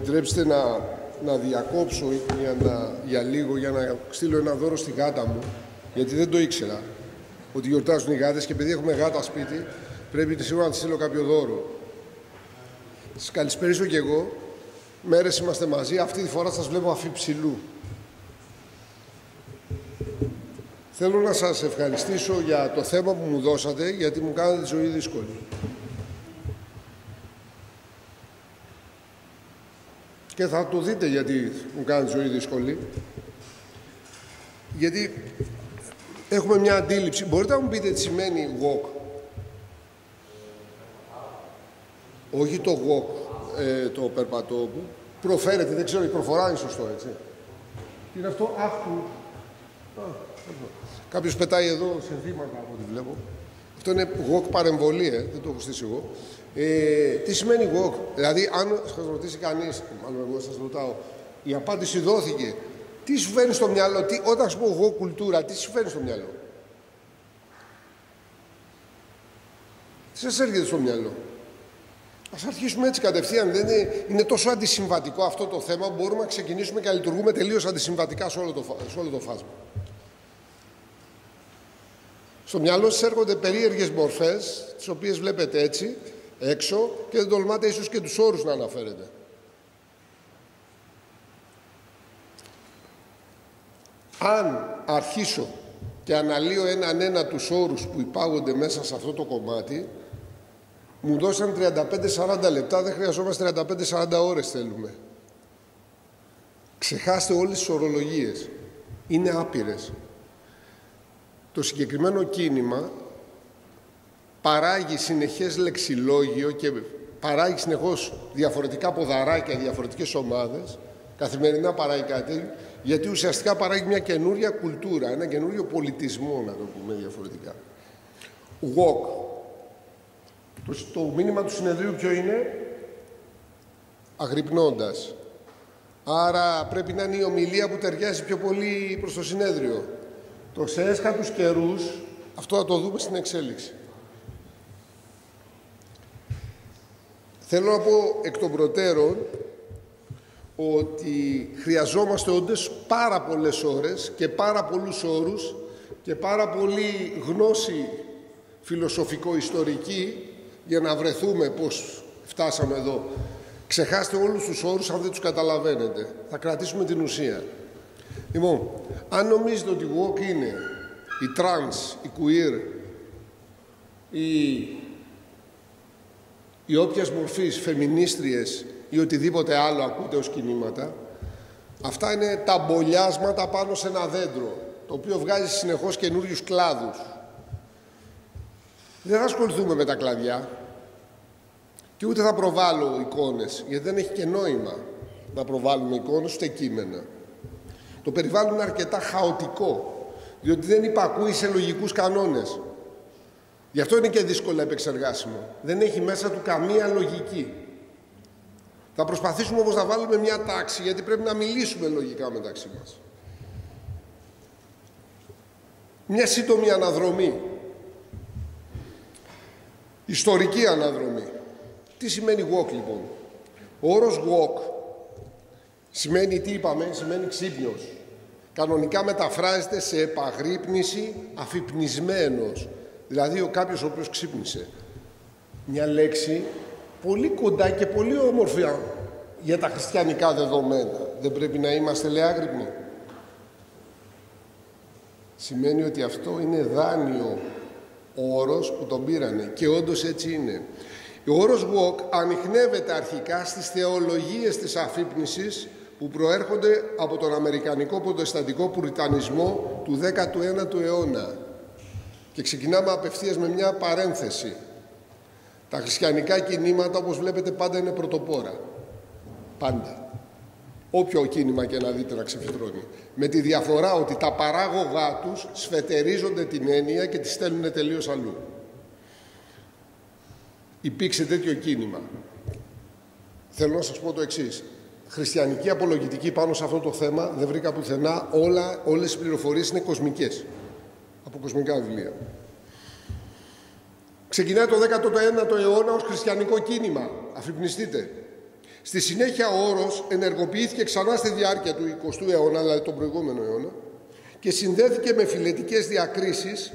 επιτρέψετε να διακόψω για λίγο για να στείλω ένα δώρο στη γάτα μου, γιατί δεν το ήξερα ότι γιορτάζουν οι γάτες και επειδή έχουμε γάτα σπίτι πρέπει σίγουρα να της στείλω κάποιο δώρο. Σας καλησπέρισω κι εγώ. Μέρες είμαστε μαζί. Αυτή τη φορά σας βλέπω αφιψηλού. Θέλω να σας ευχαριστήσω για το θέμα που μου δώσατε, γιατί μου κάνατε τη ζωή δύσκολη. Και θα το δείτε γιατί μου κάνετε τη ζωή δύσκολη. Γιατί έχουμε μια αντίληψη. Μπορείτε να μου πείτε τι σημαίνει walk? Όχι το walk, το περπατώ που προφέρεται, δεν ξέρω, η προφορά είναι σωστό, έτσι. Τι είναι αυτό? Κάποιος πετάει εδώ συνθήματα από ό,τι βλέπω. Αυτό είναι walk παρεμβολή, δεν το έχω στήσει εγώ. Τι σημαίνει walk? Δηλαδή, αν σας ρωτήσει κανείς, μάλλον εγώ σας ρωτάω, η απάντηση δόθηκε. Τι σου φέρνει στο μυαλό, όταν σου πω εγώ κουλτούρα, τι σου φέρνει στο μυαλό? Τι σας έρχεται στο μυαλό? Ας αρχίσουμε έτσι κατευθείαν. Δεν είναι τόσο αντισυμβατικό αυτό το θέμα που μπορούμε να ξεκινήσουμε και να λειτουργούμε τελείως αντισυμβατικά σε όλο το φάσμα. Στο μυαλό σας έρχονται περίεργες μορφές, τις οποίες βλέπετε έτσι, έξω, και δεν τολμάτε ίσως και τους όρους να αναφέρετε. Αν αρχίσω και αναλύω έναν τους όρους που υπάγονται μέσα σε αυτό το κομμάτι, μου δώσαν 35-40 λεπτά, δεν χρειαζόμαστε 35-40 ώρες θέλουμε. Ξεχάστε όλες τις ορολογίες. Είναι άπειρες. Το συγκεκριμένο κίνημα παράγει συνεχές λεξιλόγιο και παράγει συνεχώς διαφορετικά ποδαράκια, διαφορετικές ομάδες. Καθημερινά παράγει κάτι, γιατί ουσιαστικά παράγει μια καινούρια κουλτούρα, ένα καινούριο πολιτισμό, να το πούμε διαφορετικά. Walk. Το μήνυμα του συνεδρίου ποιο είναι? Αγρυπνώντας. Άρα πρέπει να είναι η ομιλία που ταιριάζει πιο πολύ προς το συνέδριο. Το σε έσχατους καιρούς, αυτό θα το δούμε στην εξέλιξη. Θέλω να πω εκ των προτέρων ότι χρειαζόμαστε όντως πάρα πολλές ώρες και πάρα πολλούς όρους και πάρα πολύ γνώση φιλοσοφικό-ιστορική για να βρεθούμε πώς φτάσαμε εδώ. Ξεχάστε όλους τους όρους αν δεν τους καταλαβαίνετε. Θα κρατήσουμε την ουσία. Λοιπόν, αν νομίζετε ότι walk είναι η trans, η queer, οι όποιας μορφής φεμινίστριες ή οτιδήποτε άλλο ακούτε ως κινήματα, αυτά είναι τα μπολιάσματα πάνω σε ένα δέντρο, το οποίο βγάζει συνεχώς καινούριους κλάδους. Δεν θα ασχοληθούμε με τα κλαδιά και ούτε θα προβάλλω εικόνες, γιατί δεν έχει και νόημα να προβάλλουμε εικόνες ούτε κείμενα. Το περιβάλλον είναι αρκετά χαοτικό, διότι δεν υπακούει σε λογικούς κανόνες. Γι' αυτό είναι και δύσκολα επεξεργάσιμο. Δεν έχει μέσα του καμία λογική. Θα προσπαθήσουμε όμως να βάλουμε μια τάξη, γιατί πρέπει να μιλήσουμε λογικά μεταξύ μας. Μια σύντομη αναδρομή. Ιστορική αναδρομή. Τι σημαίνει walk λοιπόν? Ο όρος walk σημαίνει, τι είπαμε, σημαίνει ξύπνιος. Κανονικά μεταφράζεται σε επαγρύπνηση, αφυπνισμένος. Δηλαδή κάποιος ο οποίος ξύπνησε. Μια λέξη πολύ κοντά και πολύ όμορφη για τα χριστιανικά δεδομένα. Δεν πρέπει να είμαστε, λέει, άγρυπνοι? Σημαίνει ότι αυτό είναι δάνειο όρος που τον πήρανε και όντως έτσι είναι. Ο όρος walk ανιχνεύεται αρχικά στις θεολογίες της αφύπνισης που προέρχονται από τον αμερικανικό προτεσταντικό πουριτανισμό του 19ου αιώνα. Και ξεκινάμε απευθείας με μια παρένθεση. Τα χριστιανικά κινήματα, όπως βλέπετε, πάντα είναι πρωτοπόρα. Πάντα. Όποιο κίνημα και να δείτε να ξεφυτρώνει. Με τη διαφορά ότι τα παράγωγά τους σφετερίζονται την έννοια και τη στέλνουν τελείως αλλού. Υπήρξε τέτοιο κίνημα. Θέλω να σας πω το εξής. Χριστιανική απολογητική πάνω σε αυτό το θέμα δεν βρήκα πουθενά. Όλες οι πληροφορίες είναι κοσμικές. Από κοσμικά βιβλία. Ξεκινάει το 19ο αιώνα ως χριστιανικό κίνημα. Αφυπνιστείτε. Στη συνέχεια ο όρος ενεργοποιήθηκε ξανά στη διάρκεια του 20ου αιώνα, δηλαδή τον προηγούμενο αιώνα, και συνδέθηκε με φιλετικές διακρίσεις,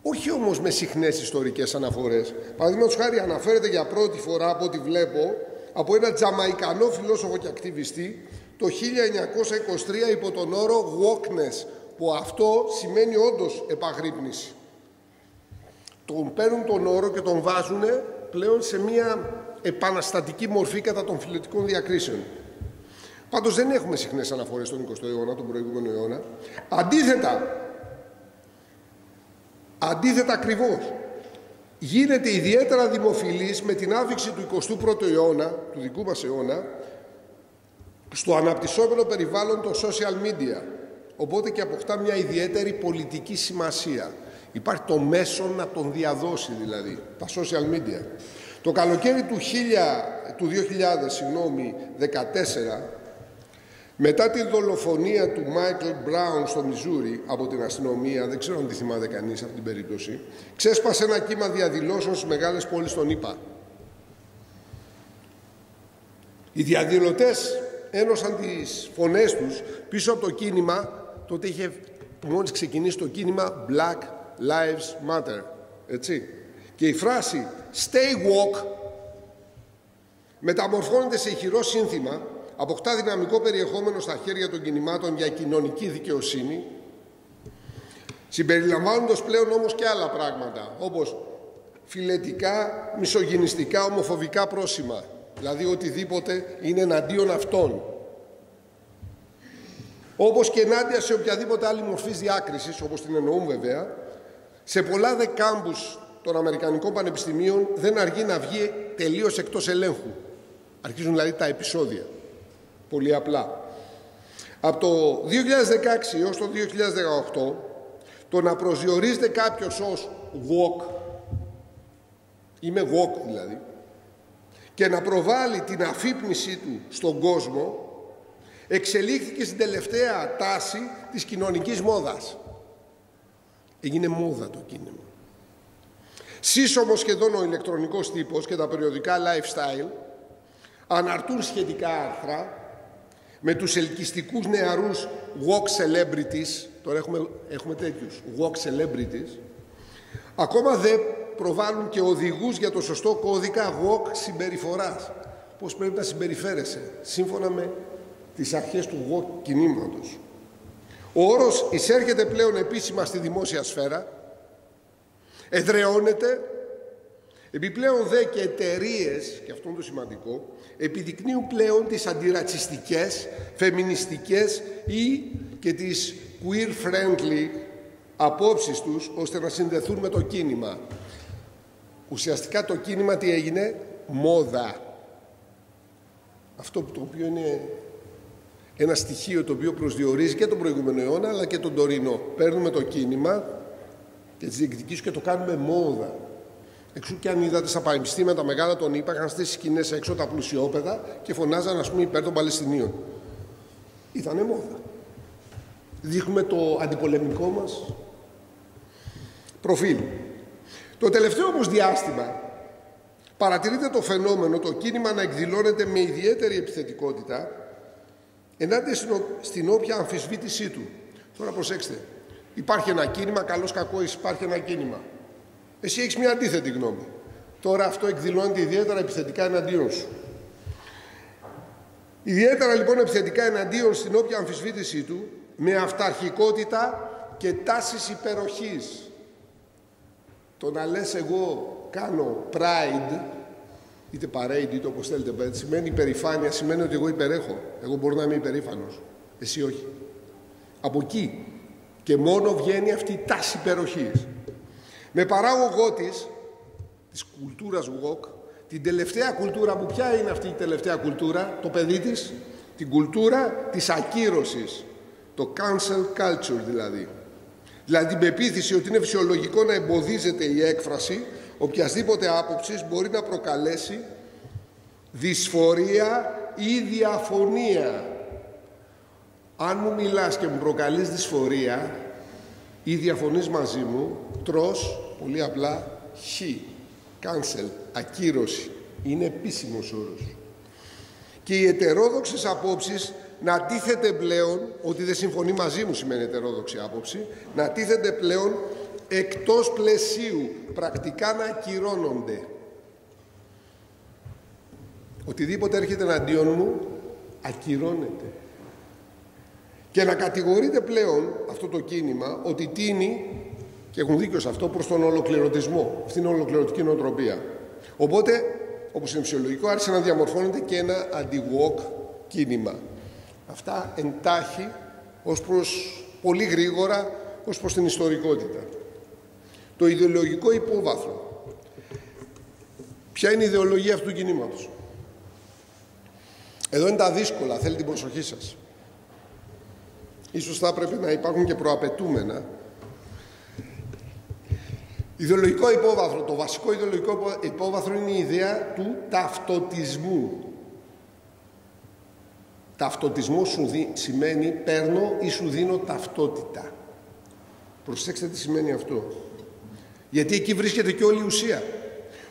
όχι όμως με συχνές ιστορικές αναφορές. Παραδείγματος χάρη αναφέρεται για πρώτη φορά, από ό,τι βλέπω, από ένα Τζαμαϊκανό φιλόσοφο και ακτιβιστή το 1923 υπό τον όρο wokeness, που αυτό σημαίνει όντως επαγρύπνηση. Τον παίρνουν τον όρο και τον βάζουν πλέον σε μια επαναστατική μορφή κατά των φιλετικών διακρίσεων. Πάντως δεν έχουμε συχνές αναφορές στον 20ο αιώνα, τον προηγούμενο αιώνα. Αντίθετα ακριβώς, γίνεται ιδιαίτερα δημοφιλής με την άφιξη του 21ου αιώνα, του δικού μας αιώνα, στο αναπτυσσόμενο περιβάλλον των social media. Οπότε και αποκτά μια ιδιαίτερη πολιτική σημασία. Υπάρχει το μέσο να τον διαδώσει, δηλαδή, τα social media. Το καλοκαίρι του 2014, μετά τη δολοφονία του Μάικλ Μπράουν στο Μιζούρι από την αστυνομία, δεν ξέρω αν τη θυμάται κανείς αυτή την περίπτωση, ξέσπασε ένα κύμα διαδηλώσεων στις μεγάλες πόλεις των ΗΠΑ. Οι διαδηλωτές ένωσαν τις φωνές τους πίσω από το κίνημα. Τότε είχε μόλις ξεκινήσει το κίνημα Black Lives Matter, έτσι. Και η φράση Stay Woke μεταμορφώνεται σε ηχηρό σύνθημα, αποκτά δυναμικό περιεχόμενο στα χέρια των κινημάτων για κοινωνική δικαιοσύνη, συμπεριλαμβάνοντας πλέον όμως και άλλα πράγματα, όπως φιλετικά, μισογυνιστικά, ομοφοβικά πρόσημα, δηλαδή οτιδήποτε είναι εναντίον αυτών. Όπως και ενάντια σε οποιαδήποτε άλλη μορφής διάκρισης, όπως την εννοούν βέβαια, σε πολλά δε κάμπους των Αμερικανικών πανεπιστημίων δεν αργεί να βγει τελείως εκτός ελέγχου. Αρχίζουν δηλαδή τα επεισόδια. Πολύ απλά. Από το 2016 έως το 2018, το να προσδιορίζεται κάποιος ως woke, είμαι woke δηλαδή, και να προβάλλει την αφύπνισή του στον κόσμο, εξελίχθηκε στην τελευταία τάση της κοινωνικής μόδας. Έγινε μόδα το κίνημα. Σύσσωμος σχεδόν ο ηλεκτρονικός τύπος και τα περιοδικά lifestyle αναρτούν σχετικά άρθρα με τους ελκυστικούς νεαρούς woke celebrities, τώρα έχουμε τέτοιους woke celebrities, ακόμα δεν προβάλλουν και οδηγούς για το σωστό κώδικα woke συμπεριφοράς. Πώς πρέπει να συμπεριφέρεσαι, σύμφωνα με τις αρχές του woke κινήματος. Ο όρος εισέρχεται πλέον επίσημα στη δημόσια σφαίρα, εδραιώνεται, επιπλέον δε και εταιρείες, και αυτό είναι το σημαντικό, επιδεικνύουν πλέον τις αντιρατσιστικές, φεμινιστικές ή και τις queer-friendly απόψεις τους, ώστε να συνδεθούν με το κίνημα. Ουσιαστικά το κίνημα τι έγινε? Μόδα. Αυτό το οποίο είναι ένα στοιχείο το οποίο προσδιορίζει και τον προηγούμενο αιώνα αλλά και τον τωρινό. Παίρνουμε το κίνημα και τις διεκδικήσεις και το κάνουμε μόδα. Εξού και αν είδατε στα πανεπιστήμια τα μεγάλα των ΗΠΑ, είχαν στήσει σκηνές έξω τα πλουσιόπαιδα και φωνάζαν, ας πούμε, υπέρ των Παλαιστινίων. Ήτανε μόδα. Δείχνουμε το αντιπολεμικό μας προφίλ. Το τελευταίο όμως διάστημα παρατηρείται το φαινόμενο το κίνημα να εκδηλώνεται με ιδιαίτερη επιθετικότητα ενάντια στην όποια αμφισβήτησή του. Τώρα προσέξτε, υπάρχει ένα κίνημα, καλώς κακώς υπάρχει ένα κίνημα. Εσύ έχεις μια αντίθετη γνώμη. Τώρα αυτό εκδηλώνεται ιδιαίτερα επιθετικά εναντίον σου. Ιδιαίτερα λοιπόν επιθετικά εναντίον στην όποια αμφισβήτησή του, με αυταρχικότητα και τάσεις υπεροχής. Το να λες εγώ κάνω pride, είτε parade είτε όπως θέλετε, σημαίνει υπερηφάνεια, σημαίνει ότι εγώ υπερέχω. Εγώ μπορώ να είμαι υπερήφανος. Εσύ όχι. Από εκεί και μόνο βγαίνει αυτή η τάση υπεροχής. Με παράγωγό της κουλτούρας woke, την τελευταία κουλτούρα που ποια είναι αυτή η τελευταία κουλτούρα, το παιδί της, την κουλτούρα της ακύρωσης, το cancel culture δηλαδή. Δηλαδή την πεποίθηση ότι είναι φυσιολογικό να εμποδίζεται η έκφραση οποιασδήποτε άποψης μπορεί να προκαλέσει δυσφορία ή διαφωνία. Αν μου μιλάς και μου προκαλείς δυσφορία ή διαφωνείς μαζί μου, τρως πολύ απλά χ, cancel, ακύρωση. Είναι επίσημος όρος. και οι ετερόδοξες απόψεις να τίθεται πλέον, ότι δεν συμφωνεί μαζί μου σημαίνει ετερόδοξη άποψη, να τίθεται πλέον εκτός πλαισίου, πρακτικά να ακυρώνονται. Οτιδήποτε έρχεται εναντίον μου, ακυρώνεται. Και να κατηγορείται πλέον αυτό το κίνημα ότι τίνει, και έχουν δίκιο σε αυτό, προς τον ολοκληρωτισμό. Αυτή είναι η ολοκληρωτική νοοτροπία. Οπότε, όπως είναι φυσιολογικό, άρχισε να διαμορφώνεται και ένα αντι-woke κίνημα. Αυτά εντάχει, πολύ γρήγορα, ως προς την ιστορικότητα. Το ιδεολογικό υπόβαθρο. Ποια είναι η ιδεολογία αυτού του κινήματος? Εδώ είναι τα δύσκολα, θέλει την προσοχή σας. Ίσως θα έπρεπε να υπάρχουν και προαπαιτούμενα. Ιδεολογικό υπόβαθρο. Το βασικό ιδεολογικό υπόβαθρο είναι η ιδέα του ταυτοτισμού. Ταυτοτισμό σημαίνει παίρνω ή σου δίνω ταυτότητα. Προσέξτε τι σημαίνει αυτό. Γιατί εκεί βρίσκεται και όλη η ουσία.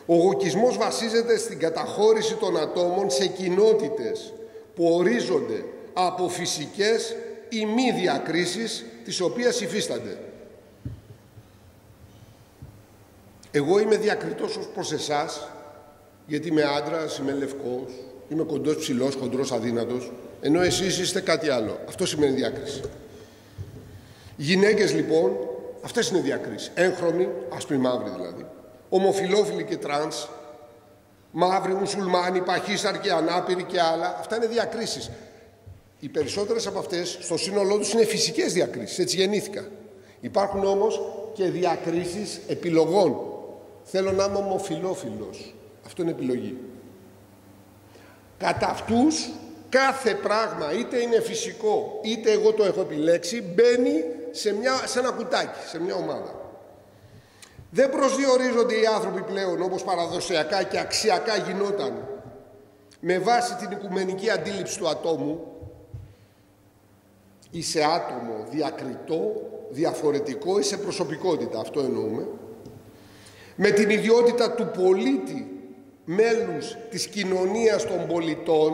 Ο γοκισμός βασίζεται στην καταχώρηση των ατόμων σε κοινότητες που ορίζονται από φυσικές ή μη διακρίσεις τις οποίες υφίστανται. Εγώ είμαι διακριτός ως προς εσάς, γιατί είμαι άντρας, είμαι λευκός, είμαι κοντός, ψηλός, χοντρός, αδύνατος, ενώ εσείς είστε κάτι άλλο. Αυτό σημαίνει διάκριση. Γυναίκες λοιπόν, αυτές είναι διακρίσεις. Έγχρωμοι, άσπροι μαύροι δηλαδή, ομοφυλόφιλοι και τρανς, μαύροι, μουσουλμάνοι, παχύσαρκοι, ανάπηροι και άλλα, αυτά είναι διακρίσεις. Οι περισσότερες από αυτές στο σύνολό τους είναι φυσικές διακρίσεις, έτσι γεννήθηκα. Υπάρχουν όμως και διακρίσεις επιλογών. Θέλω να είμαι ομοφυλόφιλος. Αυτό είναι επιλογή. Κατά αυτούς κάθε πράγμα, είτε είναι φυσικό είτε εγώ το έχω επιλέξει, μπαίνει σε ένα κουτάκι, σε μια ομάδα. Δεν προσδιορίζονται οι άνθρωποι πλέον όπως παραδοσιακά και αξιακά γινόταν με βάση την οικουμενική αντίληψη του ατόμου ή σε άτομο διακριτό, διαφορετικό ή σε προσωπικότητα, αυτό εννοούμε, με την ιδιότητα του πολίτη, μέλους της κοινωνίας των πολιτών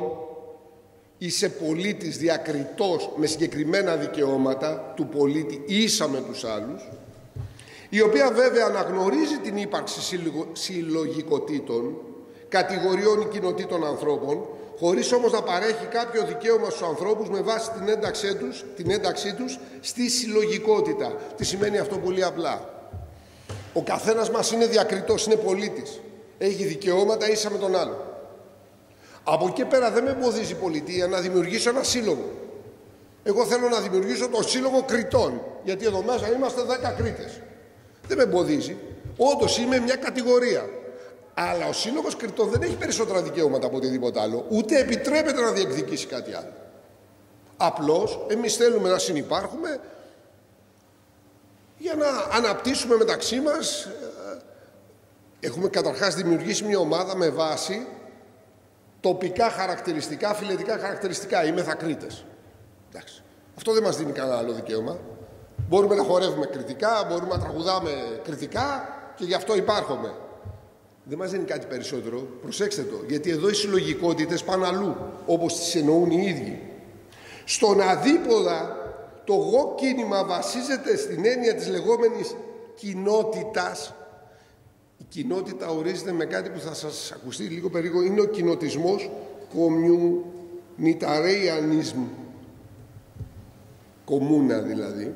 ή σε πολίτης διακριτός με συγκεκριμένα δικαιώματα του πολίτη ίσα με τους άλλους, η οποία βέβαια αναγνωρίζει την ύπαρξη συλλογικοτήτων, κατηγοριών ή κοινοτήτων ανθρώπων, χωρίς όμως να παρέχει κάποιο δικαίωμα στους ανθρώπους με βάση την ένταξή τους στη συλλογικότητα. Τι σημαίνει αυτό? Πολύ απλά. Ο καθένας μας είναι διακριτός, είναι πολίτης. Έχει δικαιώματα ίσα με τον άλλο. Από εκεί πέρα δεν με εμποδίζει η πολιτεία να δημιουργήσω ένα σύλλογο. Εγώ θέλω να δημιουργήσω το σύλλογο Κριτών, γιατί εδώ μέσα είμαστε 10 Κρήτες. Δεν με εμποδίζει. Όντως είμαι μια κατηγορία. Αλλά ο σύλλογος Κριτών δεν έχει περισσότερα δικαιώματα από οτιδήποτε άλλο, ούτε επιτρέπεται να διεκδικήσει κάτι άλλο. Απλώς εμείς θέλουμε να συνυπάρχουμε για να αναπτύσσουμε μεταξύ μας. Έχουμε καταρχάς δημιουργήσει μια ομάδα με βάση τοπικά χαρακτηριστικά, φιλετικά χαρακτηριστικά. Είμαι Κρήτες. Εντάξει. Αυτό δεν μας δίνει κανένα άλλο δικαίωμα. Μπορούμε να χορεύουμε κριτικά, μπορούμε να τραγουδάμε κριτικά και γι' αυτό υπάρχουμε. Δεν μας δίνει κάτι περισσότερο. Προσέξτε το, γιατί εδώ οι συλλογικότητες πάνε αλλού, όπως τις εννοούν οι ίδιοι. Στον αδίποδα, το εγώ κίνημα βασίζεται στην έννοια της λεγόμενης κοινότητας. Η κοινότητα ορίζεται με κάτι που θα σας ακουστεί λίγο περίπου. Είναι ο κοινοτισμός, communitarianism, κομμούνα δηλαδή.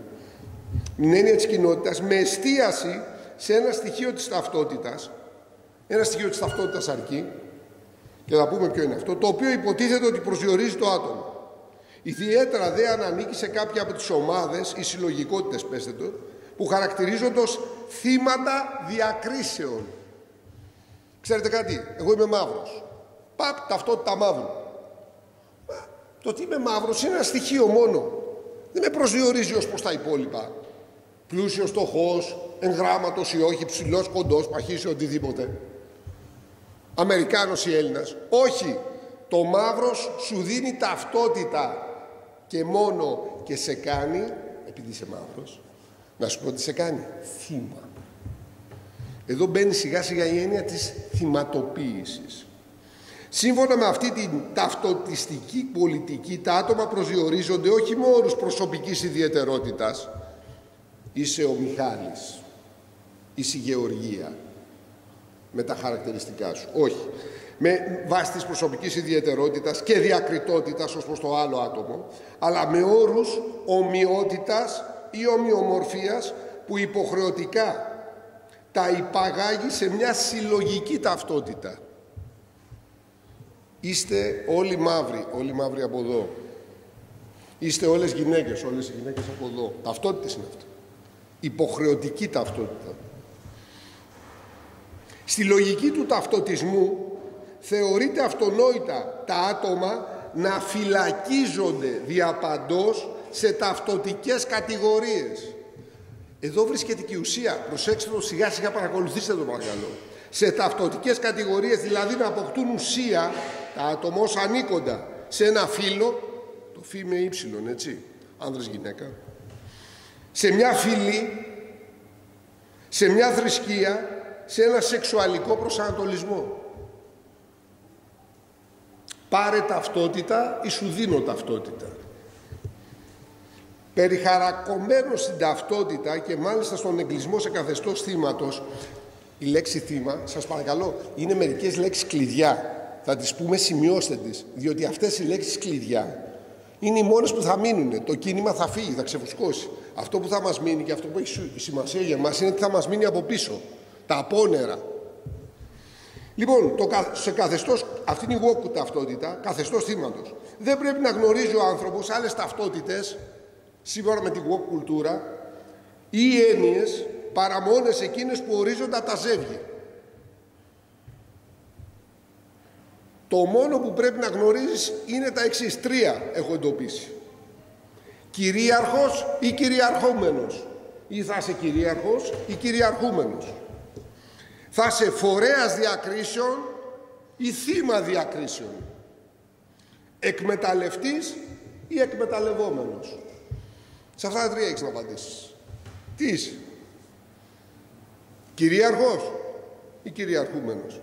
Την έννοια της κοινότητας με εστίαση σε ένα στοιχείο της ταυτότητας. Ένα στοιχείο της ταυτότητας αρκεί, και θα πούμε ποιο είναι αυτό, το οποίο υποτίθεται ότι προσδιορίζει το άτομο. Ιδιαίτερα δε αν ανήκει σε κάποια από τις ομάδες ή συλλογικότητες, πέστε το, που χαρακτηρίζονται ως θύματα διακρίσεων. Ξέρετε κάτι, εγώ είμαι μαύρος. Παπ, ταυτότητα μαύρου. Το ότι είμαι μαύρος είναι ένα στοιχείο μόνο. Δεν με προσδιορίζει ως προς τα υπόλοιπα. Πλούσιος, φτωχός, εγγράμματος ή όχι, ψηλός, κοντός, παχύς ή οτιδήποτε. Αμερικάνος ή Έλληνας. Όχι. Το μαύρος σου δίνει ταυτότητα και μόνο, και σε κάνει, επειδή είσαι μαύρος, να σου πω τι σε κάνει. Θύμα. Εδώ μπαίνει σιγά σιγά η έννοια της θυματοποίησης. Σύμφωνα με αυτή την ταυτοτιστική πολιτική, τα άτομα προσδιορίζονται όχι με όρους προσωπικής ιδιαιτερότητας, είσαι ο Μιχάλης, είσαι η Γεωργία, με τα χαρακτηριστικά σου. Όχι. Με βάση της προσωπικής ιδιαιτερότητας και διακριτότητας ως προς το άλλο άτομο, αλλά με όρους ομοιότητας ή ομοιομορφίας που υποχρεωτικά τα υπαγάγει σε μια συλλογική ταυτότητα. Είστε όλοι μαύροι από εδώ. Είστε όλες γυναίκες, όλες οι γυναίκες από εδώ. Ταυτότητες είναι αυτό. Υποχρεωτική ταυτότητα. Στη λογική του ταυτοτισμού θεωρείται αυτονόητα τα άτομα να φυλακίζονται διαπαντός σε ταυτοτικές κατηγορίες. Εδώ βρίσκεται και η ουσία. Προσέξτε το σιγά σιγά, παρακολουθήστε το παρακαλώ. Σε ταυτοτικές κατηγορίες, δηλαδή να αποκτούν ουσία τα άτομα ως ανήκοντα σε ένα φύλο, το φύ με ύψιλον, έτσι, άνδρας γυναίκα, σε μια φυλή, σε μια θρησκεία, σε ένα σεξουαλικό προσανατολισμό. Πάρε ταυτότητα ή σου δίνω ταυτότητα. Περιχαρακωμένο στην ταυτότητα και μάλιστα στον εγκλισμό σε καθεστώς θύματος, η λέξη θύμα, σας παρακαλώ, είναι μερικές λέξεις κλειδιά. Θα τις πούμε, σημειώστε τις, διότι αυτές οι λέξεις κλειδιά είναι οι μόνες που θα μείνουν. Το κίνημα θα φύγει, θα ξεφουσκώσει. Αυτό που θα μας μείνει και αυτό που έχει σημασία για μας είναι τι θα μας μείνει από πίσω. Τα απόνερα. Λοιπόν, σε καθεστώς, αυτή είναι η woke ταυτότητα, καθεστώς θύματος. Δεν πρέπει να γνωρίζει ο άνθρωπος άλλες ταυτότητες, σύμφωνα με τη woke κουλτούρα, ή έννοιες παρά μόνες εκείνες που ορίζονται από τα ζεύγη. Το μόνο που πρέπει να γνωρίζεις είναι τα εξής. 3 έχω εντοπίσει. Κυρίαρχος ή κυριαρχούμενος. Ή θα είσαι κυρίαρχος ή κυριαρχούμενος. Θα είσαι φορέας διακρίσεων ή θύμα διακρίσεων. Εκμεταλλευτής ή εκμεταλλευόμενος. Σε αυτά τα 3 έχεις να απαντήσεις. Τι είσαι? Κυρίαρχος ή κυριαρχούμενος?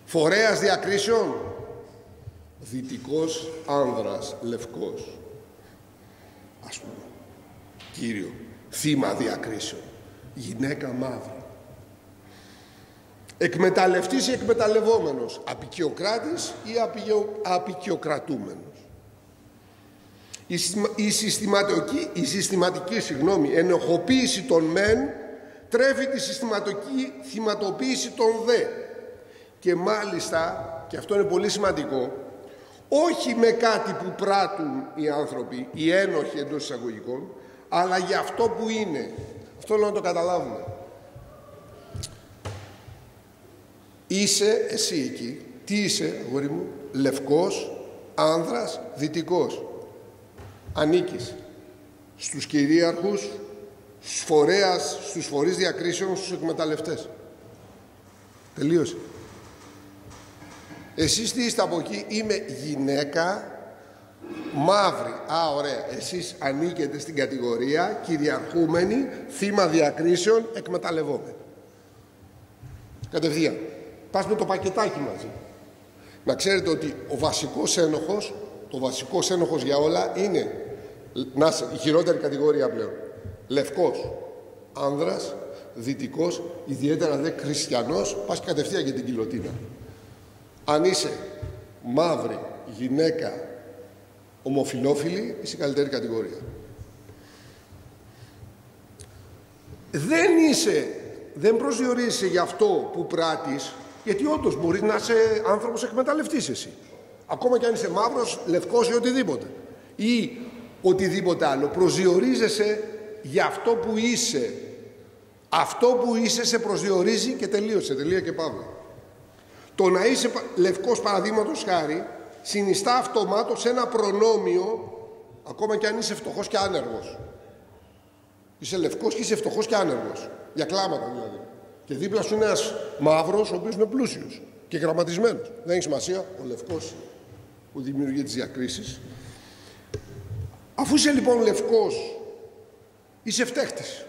Φορέας διακρίσεων, δυτικός άνδρας, λευκός, ας πούμε, κύριο. Θύμα διακρίσεων, γυναίκα μαύρη. Εκμεταλλευτής ή εκμεταλλευόμενος, απικιοκράτης ή απικιοκρατούμενος. Η συστηματική ενοχοποίηση των μεν τρέφει τη συστηματική θυματοποίηση των δε. Και μάλιστα, και αυτό είναι πολύ σημαντικό, όχι με κάτι που πράττουν οι άνθρωποι, οι ένοχοι εντός εισαγωγικών, αλλά για αυτό που είναι. Αυτό λέω να το καταλάβουμε. Είσαι εσύ εκεί. Τι είσαι, αγόρι μου? Λευκός, άνδρας, δυτικός. Ανήκεις στους κυρίαρχους, στους φορείς διακρίσεων, στους εκμεταλλευτές. Τελείωσε. Εσείς τι είστε από εκεί? Είμαι γυναίκα μαύρη. Α, ωραία. Εσείς ανήκετε στην κατηγορία κυριαρχούμενη, θύμα διακρίσεων, εκμεταλλευόμενη. Κατευθείαν. Πας με το πακετάκι μαζί. Να ξέρετε ότι ο βασικός ένοχος για όλα είναι, να είσαι η χειρότερη κατηγορία πλέον, λευκός άνδρας, δυτικός, ιδιαίτερα δε χριστιανός, πας κατευθείαν για την κοιλωτίνα. Αν είσαι μαύρη, γυναίκα, ομοφυλόφιλη, είσαι η καλύτερη κατηγορία. Δεν προσδιορίζεσαι για αυτό που πράττεις, γιατί όντως μπορείς να είσαι άνθρωπος εκμεταλλευτής εσύ. Ακόμα και αν είσαι μαύρος, λευκός ή οτιδήποτε. Ή οτιδήποτε άλλο. Προσδιορίζεσαι για αυτό που είσαι. Αυτό που είσαι σε προσδιορίζει και τελείωσε. Τελεία και παύλα. Το να είσαι λευκός, παραδείγματος χάρη, συνιστά αυτομάτως ένα προνόμιο, ακόμα και αν είσαι φτωχός και άνεργος. Είσαι λευκός και είσαι φτωχός και άνεργος. Για κλάματα δηλαδή. Και δίπλα σου είναι ένας μαύρος, ο οποίος είναι πλούσιος και γραμματισμένος. Δεν έχει σημασία, ο λευκός που δημιουργεί τις διακρίσεις. Αφού είσαι λοιπόν λευκός, είσαι φταίχτης.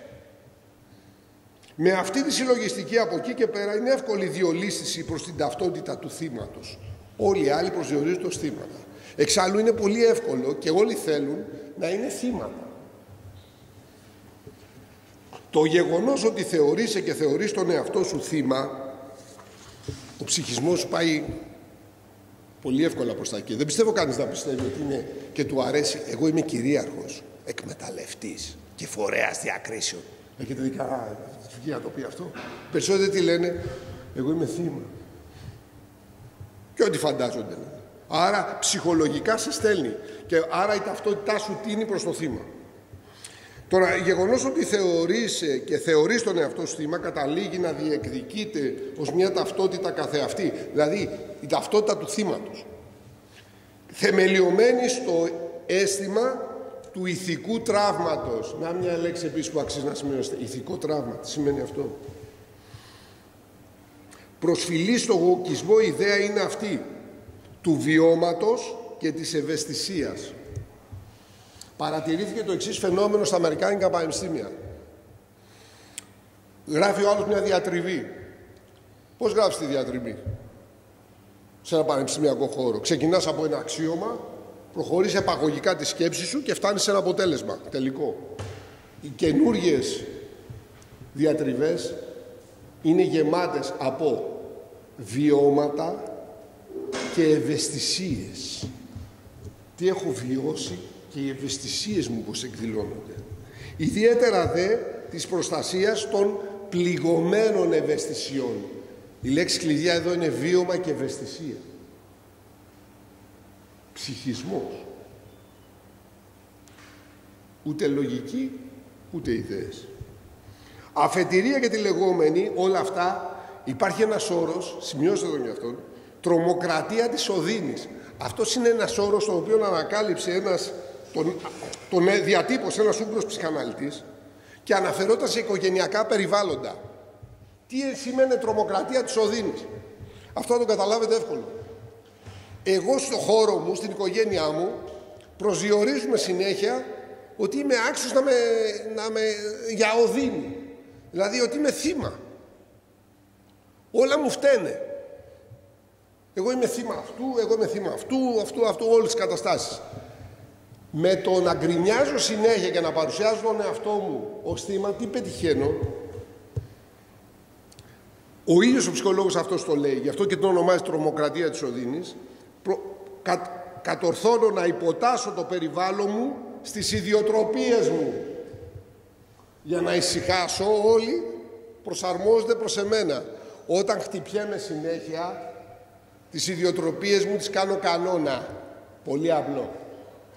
Με αυτή τη συλλογιστική από εκεί και πέρα είναι εύκολη διολίσθηση προς την ταυτότητα του θύματος. Όλοι οι άλλοι προσδιορίζονται ως θύματα. Εξάλλου είναι πολύ εύκολο και όλοι θέλουν να είναι θύματα. Το γεγονός ότι θεωρείσαι και θεωρείς τον εαυτό σου θύμα, ο ψυχισμός σου πάει πολύ εύκολα προς τα εκεί. Δεν πιστεύω κανείς να πιστεύει ότι είναι και του αρέσει. Εγώ είμαι κυρίαρχος, εκμεταλλευτής και φορέας διακρίσεων. Έχετε δει κανένα να το πει αυτό? Περισσότεροι τι λένε? Εγώ είμαι θύμα. Και ό,τι φαντάζονται. Άρα ψυχολογικά σε στέλνει. Και άρα η ταυτότητά σου τίνει προς το θύμα. Τώρα, γεγονός ότι θεωρείσαι και θεωρείς τον εαυτό σου θύμα καταλήγει να διεκδικείται ως μια ταυτότητα καθεαυτή. Δηλαδή, η ταυτότητα του θύματος. Θεμελιωμένη στο αίσθημα του ηθικού τραύματος. Να μια λέξη επίσης που αξίζει να σημειώσετε. Ηθικό τραύμα. Τι σημαίνει αυτό? Προσφυλή στο γοκισμό η ιδέα είναι αυτή. Του βιώματος και της ευαισθησίας. Παρατηρήθηκε το εξής φαινόμενο στα αμερικάνικα πανεπιστήμια. Γράφει ο άλλος μια διατριβή. Πώς γράφεις τη διατριβή σε ένα πανεπιστημιακό χώρο? Ξεκινάς από ένα αξίωμα, προχωρείς επαγωγικά τη σκέψη σου και φτάνεις σε ένα αποτέλεσμα τελικό. Οι καινούργιες διατριβές είναι γεμάτες από βιώματα και ευαισθησίες. Τι έχω βιώσει και οι ευαισθησίες μου πώς εκδηλώνονται. Ιδιαίτερα δε της προστασίας των πληγωμένων ευαισθησιών. Η λέξη κλειδιά εδώ είναι βίωμα και ευαισθησία. Ψυχισμός. Ούτε λογική, ούτε ιδέες. Αφετηρία και τη λεγόμενη, όλα αυτά, υπάρχει ένας όρος, σημειώστε τον γι' αυτόν, τρομοκρατία της οδύνης. Αυτός είναι ένας όρος τον οποίο ανακάλυψε τον διατύπωσε ένας Ούγγρος ψυχαναλυτής και αναφερόταν σε οικογενειακά περιβάλλοντα. Τι σημαίνει τρομοκρατία της οδύνης? Αυτό θα το καταλάβετε εύκολο. Εγώ στο χώρο μου, στην οικογένειά μου, προσδιορίζουμε συνέχεια ότι είμαι άξιος για οδύνη. Δηλαδή ότι είμαι θύμα. Όλα μου φταίνε. Εγώ είμαι θύμα αυτού, εγώ είμαι θύμα αυτού, όλες τις καταστάσεις. Με το να γκρινιάζω συνέχεια και να παρουσιάζω τον εαυτό μου ως θύμα, τι πετυχαίνω? Ο ίδιος ο ψυχολόγος αυτός το λέει, γι' αυτό και το ονομάζει τρομοκρατία της οδύνης. Κατορθώνω να υποτάσσω το περιβάλλον μου στις ιδιοτροπίες μου. Για να ησυχάσω, όλοι προσαρμόζονται προς εμένα. Όταν χτυπιέμαι συνέχεια, τις ιδιοτροπίες μου τις κάνω κανόνα. Πολύ απλό.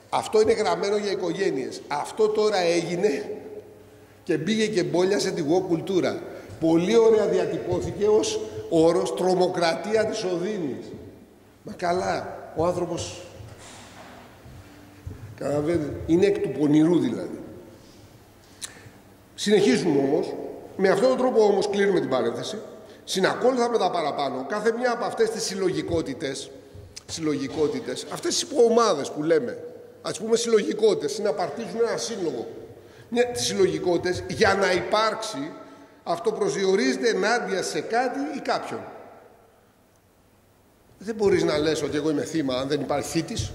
Αυτό είναι γραμμένο για οικογένειες. Αυτό τώρα έγινε και μπήκε και μπόλιασε τη woke κουλτούρα. Πολύ ωραία διατυπώθηκε ως όρος τρομοκρατία της οδύνης. Μα καλά, ο άνθρωπος είναι εκ του πονηρού δηλαδή. Συνεχίζουμε όμως. Με αυτόν τον τρόπο όμως κλείνουμε την παρένθεση. Συνακόλουθα με τα παραπάνω, κάθε μια από αυτές τις συλλογικότητες, αυτές τις υποομάδες που λέμε, ας πούμε συλλογικότητες, είναι να παρτίζουν ένα σύλλογο. Τις συλλογικότητες, για να υπάρξει, αυτοπροσδιορίζεται ενάντια σε κάτι ή κάποιον. Δεν μπορείς να λες ότι εγώ είμαι θύμα αν δεν υπάρχει θήτης.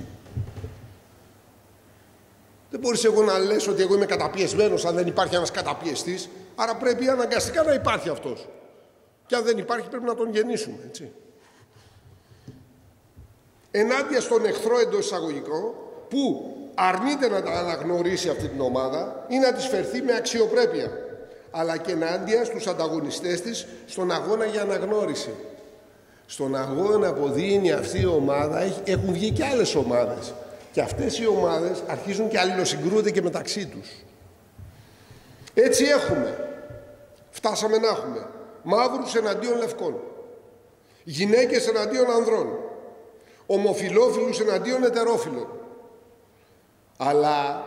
Δεν μπορείς εγώ να λες ότι εγώ είμαι καταπιεσμένος αν δεν υπάρχει ένας καταπιεστής. Άρα πρέπει αναγκαστικά να υπάρχει αυτός. Και αν δεν υπάρχει πρέπει να τον γεννήσουμε, έτσι. Ενάντια στον εχθρό εντός εισαγωγικών που αρνείται να τα αναγνωρίσει αυτή την ομάδα ή να της φερθεί με αξιοπρέπεια, αλλά και ενάντια στους ανταγωνιστές της στον αγώνα για αναγνώριση. Στον αγώνα που δίνει αυτή η ομάδα έχουν βγει και άλλες ομάδες και αυτές οι ομάδες αρχίζουν και αλληλοσυγκρούονται και μεταξύ τους. Έτσι φτάσαμε να έχουμε μαύρους εναντίον λευκών, γυναίκες εναντίον ανδρών, ομοφυλόφιλους εναντίον ετερόφιλων, αλλά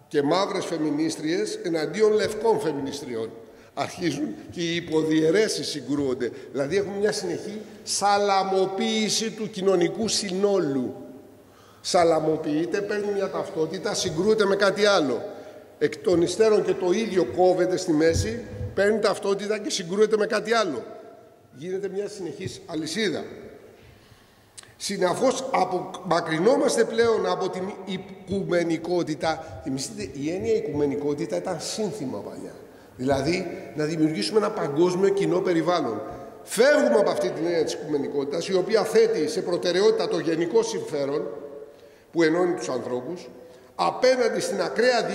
και μαύρες φεμινίστριες εναντίον λευκών φεμινιστριών. Αρχίζουν και οι υποδιαιρέσεις συγκρούονται. Δηλαδή έχουμε μια συνεχή σαλαμοποίηση του κοινωνικού συνόλου. Σαλαμοποιείται, παίρνει μια ταυτότητα, συγκρούεται με κάτι άλλο. Εκ των υστέρων και το ίδιο κόβεται στη μέση παίρνει ταυτότητα και συγκρούεται με κάτι άλλο. Γίνεται μια συνεχής αλυσίδα. Συναφώς απομακρυνόμαστε πλέον από την οικουμενικότητα. Θυμηθείτε, η έννοια οικουμενικότητα ήταν σύνθημα παλιά. Δηλαδή, να δημιουργήσουμε ένα παγκόσμιο κοινό περιβάλλον. Φεύγουμε από αυτή την έννοια της οικουμενικότητας, η οποία θέτει σε προτεραιότητα το γενικό συμφέρον που ενώνει τους ανθρώπους, απέναντι στην ακραία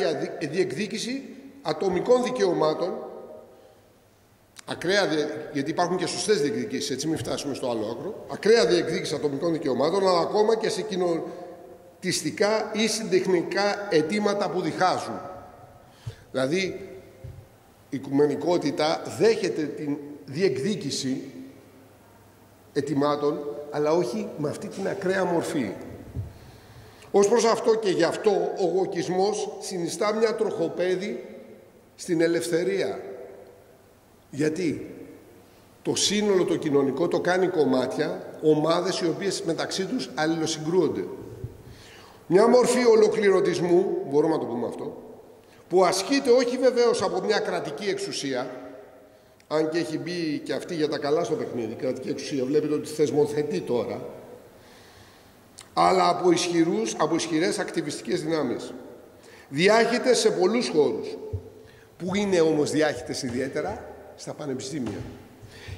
διεκδίκηση ατομικών δικαιωμάτων. Ακραία, γιατί υπάρχουν και σωστές διεκδικήσεις, έτσι μην φτάσουμε στο άλλο άκρο. Ακραία διεκδίκηση ατομικών δικαιωμάτων, αλλά ακόμα και σε κοινωνιστικά ή συντεχνικά αιτήματα που διχάζουν. Δηλαδή, η οικουμενικότητα δέχεται την διεκδίκηση αιτημάτων, αλλά όχι με αυτή την ακραία μορφή. Ως προς αυτό και γι' αυτό ο γοκισμός συνιστά μια τροχοπέδη στην ελευθερία. Γιατί το σύνολο το κοινωνικό το κάνει κομμάτια, ομάδες οι οποίες μεταξύ τους αλληλοσυγκρούονται. Μια μορφή ολοκληρωτισμού, μπορούμε να το πούμε αυτό, που ασκείται όχι βεβαίως από μια κρατική εξουσία, αν και έχει μπει και αυτή για τα καλά στο παιχνίδι, η κρατική εξουσία, βλέπετε ότι θεσμοθετεί τώρα, αλλά από ισχυρές ακτιβιστικές δυνάμεις. Διάχυτες σε πολλούς χώρους. Πού είναι όμως διάχυτες ιδιαίτερα? Στα πανεπιστήμια.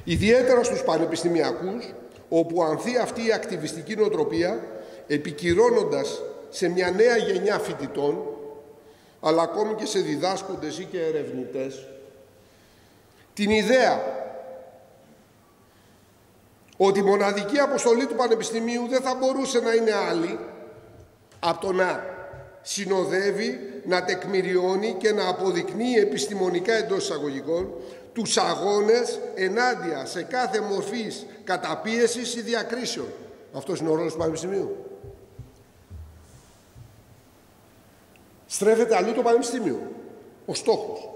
Ιδιαίτερα στους πανεπιστημιακούς, όπου ανθεί αυτή η ακτιβιστική νοοτροπία, επικυρώνοντας σε μια νέα γενιά φοιτητών, αλλά ακόμη και σε διδάσκοντες ή και ερευνητές, την ιδέα ότι η μοναδική αποστολή του πανεπιστημίου δεν θα μπορούσε να είναι άλλη από το να συνοδεύει, να τεκμηριώνει και να αποδεικνύει επιστημονικά εντός εισαγωγικών τους αγώνες ενάντια σε κάθε μορφής καταπίεσης ή διακρίσεων. Αυτός είναι ο ρόλος του πανεπιστημίου. Στρέφεται αλλού το πανεπιστήμιο. Ο στόχος.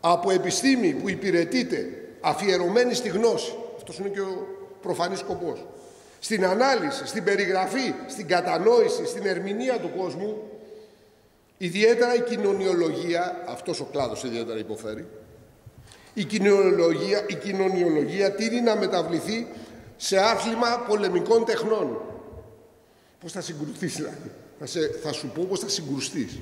Από επιστήμη που υπηρετείται αφιερωμένη στη γνώση. Αυτός είναι και ο προφανής σκοπός. Στην ανάλυση, στην περιγραφή, στην κατανόηση, στην ερμηνεία του κόσμου, ιδιαίτερα η κοινωνιολογία, αυτός ο κλάδος ιδιαίτερα υποφέρει, η κοινωνιολογία τείνει να μεταβληθεί σε άθλημα πολεμικών τεχνών. Πώς θα συγκρουστείς δηλαδή? Θα σου πω πώς θα συγκρουστείς.